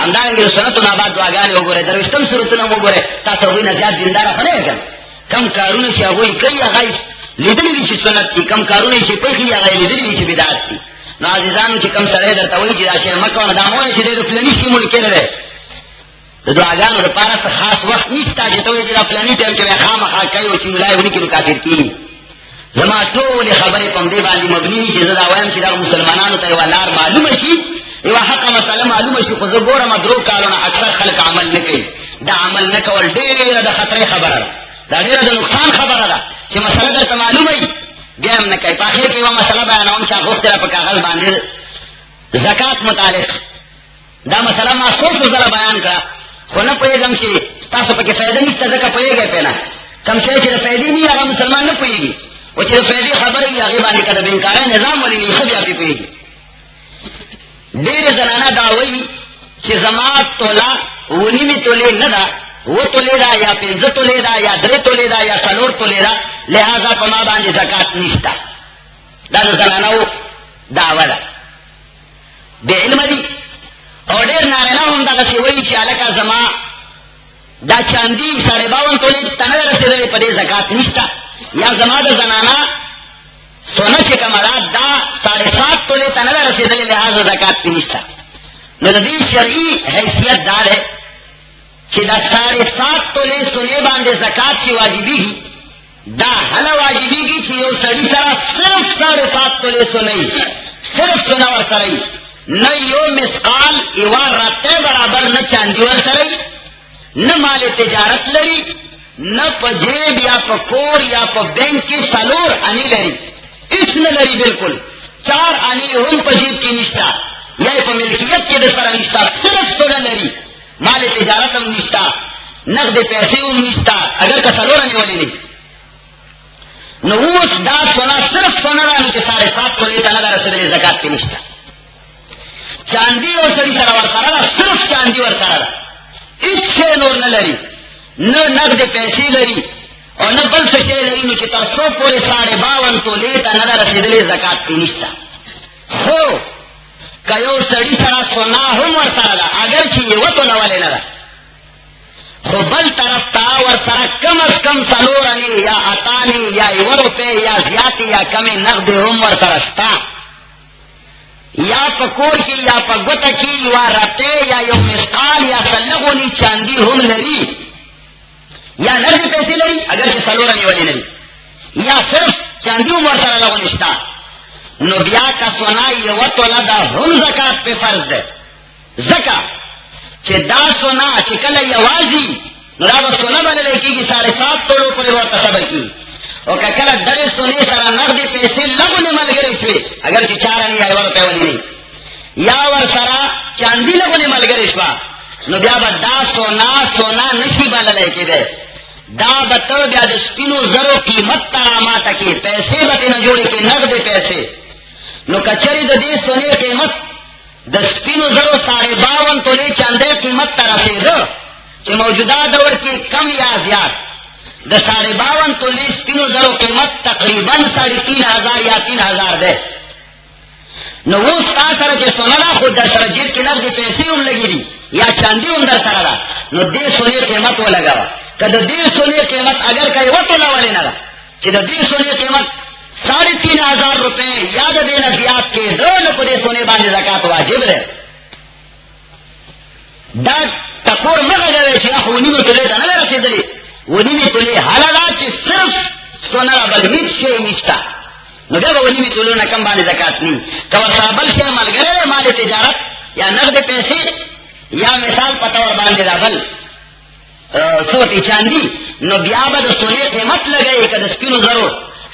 A: همدارنګې د سنتو نه بعد دعاګانې وګورئ درویشتم سورتونه هم وګورئ تاسو هغوی نه زیات دینداره خو نه یې که نه کم کارونه چې هغوی کوي هغه لیدلی دي چې سنت دي کم کارونه چې پېښي هغه لیدلی دي چې بدعت دي نو عزیزانو چې کم سړی درته وایي چې دا شی مه کوه نو دا مه وایه چې دی د فلاني سیمو لیکلی دی د دعاګانو دپاره څه خاص وخت نشته چې ته وایې چې دا فلاني ټایم کې بیا خامخا کوي او چې ملا یې ونکړي نو کافر کېږي زما ټولې خبرې په همدې باندې مبني وي چې زه دا وایم چې دغه مسلمانانو ته یوه لار معلومه شي یوه حقه مسله معلومه شي خو زه ګورم 3 کالونه اکثر خلک عمل نه کوي دا عمل نه کول ډېره د خطرې خبره ده دا ډېره د نقصان خبره ده چې مسله درته معلومه وي بیا هم نه کوي په اخر کې یوه مسله بیانوم چې غوښتې را په کاغذ باندې زکات متعلق دا مسله ما څو ځله بیان کړه خو نه پوهېږم چې ستاسو پکې فایده نشته ځکه پوهېږئ پرې نه کوم شی چې د فایدې نه وي هغه مسلمان نه پوهېږي او چې د فایدې خبره وي هغې باندې که د بېنکارۍ نظام ولې وي ښه بیا پرې پوهېږي ډېرې زنانه دا وایي چې زما توله 9 تولې نه ده 7 تولې ده یا 15 تولې ده یا 3 تولې ده یا 4 تولې ده لہذا په ما باندې زکات نشته دا د زنانو دعوه ده بې علمه دي او ډېر نارینه هم دغسې وایي چې هلکه زما دا چاندي 52 تولې ته نه ده رسېدلې په دې زکات نشته یا زما د زنانه سونه چې کومه ده دا 7.5 تولې ته نه ده رسېدلې لهذا زکات پې نشته نو د دې شرعي حیثیت دا دی چې دا 7.5 تولې سونې باندې زکات چې واجبېږي دا هله واجبېږي چې یو سړي سره صرف 7.5 تولې سونې صرف سونه ورسره نه یو مسقال یوه رته برابر نه چاندي ورسره نه مال تجارت لري نه په جیب یا په کور یا په بینک کې 4 انې لري هېڅ نه لري بالکل 4 انې هم په جیب کې نشته یا په ملکیت کې د سره نشته صرف سونه لري مال تجارت هم نشته نقد پیسې هم نشته اگر که 4 انې ولې نو اوس دا سونه صرف سونه ده نو چې 7.5 تولې ته نه ده رسېدلې زکات پې نشته چاندي او سړي سره ورسره ده صرف چاندي ورسره ده هېڅ شی نور نه لري نه نقد پیسې لري او نه بل څه شی لري نو چې تر څو پورې 52 تولې ته نه ده رسېدلې زکات پې نشته خو که یو سړي سره سونه هم ورسره ده اگر چې 1 توله ولې نه ده خو بل طرف ته ورسره کم از کم 4 انې یا 8 انې یا 1 روپۍ یا زیاتې یا کمې نقدې هم ورسره شته یا په کور کې یا په ګوته کې یوه رتې یا یو مسقال یا سلغونې چاندي هم لري یا نغدې پیسې لري اگر چې 4 انې ولې نه دي یا صرف چاندي هم ورسره لغونې شته نو بیا که سونه 1 توله ده هم زکات پې فرض ده ځکه چې دا سونه چې کله یوازې نو دا به سونه بللی کېږي 7.5 تولو پورې ورته صبر کېږي او که کله دغې سونې سره نغدې پیسې لږونې ملګرې شوې اگر چې 4 انې یا 1 روپۍ ولې نه یا ورسره چاندي لږونې ملګرې شوه نو بیا به دا سونه نشي بللی کېدی دا به ته بیا د سپینو زرو قیمت ته راماته کړي پیسې به ترې نه جوړې کړي نغدې پیسې نو که چېرې د دې سونې قیمت د سپینو زرو 52 تولې چاندۍ قیمت ته رسېده چې موجوده دور کې کم یا زیات د 52 تولې سپینو زرو قیمت تقریبا 3,500 یا 3,000 دی نو اوس تا سره چې سونه ده خو در سره جیب کې نغدې پیسې هم لګې دي یا چاندي هم در سره ده نو دې سونې قیمت ولګوه که د دې سونې قیمت اگر که 1 توله ولې نه ده چې د دې سونې قیمت 3,500 روپۍ یا د دې نه زیات کېده نو په دې سونې باندې زکات واجب دی دا ټکور مه غږوئ چې خو 9 تولې ته نه ده رسېدلې 9 تولې هله ده چې صرف سونه ده بل هېڅ شی نشته نو بیا به 9 تولو نه کم باندې زکات نه وي که ورسره بل شی ملګری دی مال تجارت یا نغدې پیسې یا مثال په طور باندې دا بل څه ورته چاندي نو بیا به د سونې قیمت لګوي که د سپینو زرو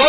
A: 2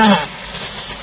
B: 9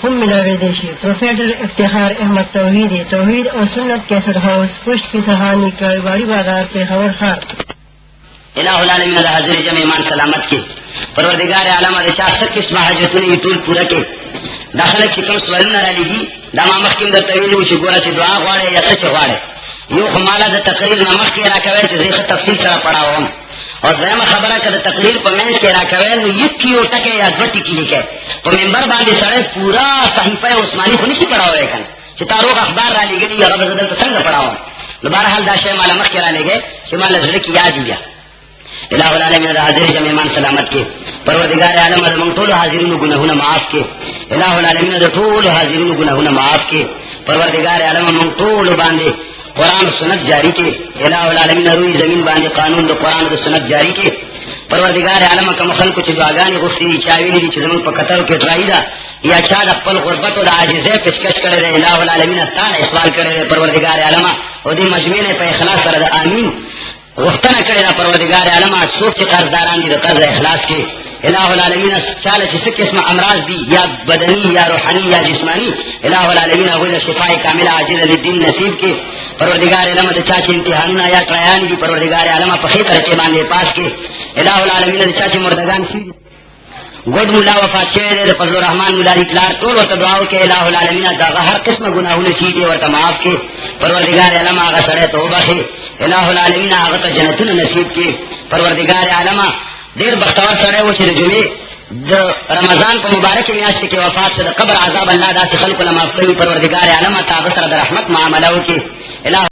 B: هم ملاوی دیشی پروفیسر افتخار احمد توحید اور سنت کیسٹ ہاؤس پشت کی سہانی کاروباری بازار کے خبر خار
A: الہ العالمین دا حاضر جمع ایمان سلامت کے پروردگار عالم دا چاہ سک قسم حاجتونی طول پورا کے داخلت چکم سوالون را لیگی دا ما مخکم در طویلو چی گورا چی دعا غوارے یا سچ غوارے یو خمالا دا تقریر نمخ کے راکوے چی زیخ تفصیل سرا پڑاو ہم اور دویم خبرہ کہ دا تقریر پا مین کے راکوے نو یک کیو ٹکے یا دوٹی کی لکھے پا منبر باندے سڑے پورا صحیفہ عثمانی کو نہیں پڑاو ہے کن چی تاروغ اخبار را لگلی یا رب زدل تسنگ پڑاو ہم لبارحال دا شے مالا مخ کے را لگے چی مالا زرکی یاد دیا الہ العالمین دا حاضر جمع ایمان سلامت کے پروردگار عالم دا من طول حاضرون گناہونا معاف کے الہ العالمین دا طول حاضرون گناہونا معاف کے پروردگار عالم من طول باندے قرآن و سنت جاری کے الہ العالمین روی زمین باندے قانون دا قرآن و سنت جاری کے پروردگار عالم کا مخلق چی دعاگانی غفتی چاویلی دی چی زمین پا قطر کے ٹرائی دا یا چاد اقبل غربت و دا عاجزے پسکش کرے دے الہ العالمین تانا اسوال کرے دے پروردگار عالم و دی مجمعین پا اخلاص کرے دے آمین وختنا کرے دا پروردگار عالم سوچ چی قرضداران دی دا قرض اخلاص کے الہ العالمین چالا چی سک اسم امراض دی یا بدنی یا روحانی یا جسمانی الہ العالمین ہوئی دا شفاء کامل عاجل دی دین نصیب کے پروردگار عالم دا چاچی امتحانونا یا ٹرائانی دی پروردگار عالم پخی طرح باندے پاس کے الہ العالمین دا چاچی مردگان سیدی گوڑ مولا وفات شوئے دے فضل الرحمن مولا اطلاع طول و تدعاو کے الہ العالمین دا ہر قسم گناہونے چیدے و تماف کے پروردگار عالم آغا سڑے توبہ کے الہ العالمین آغا تا جنتون نصیب کے پروردگار عالم دیر بختور سڑے وہ چھ جمعے دا رمضان کو مبارک میاشت کے وفات سے دا قبر عذاب اللہ دا سے خلق لما فلی پروردگار عالم تا غسر دا رحمت معاملہ کے الہ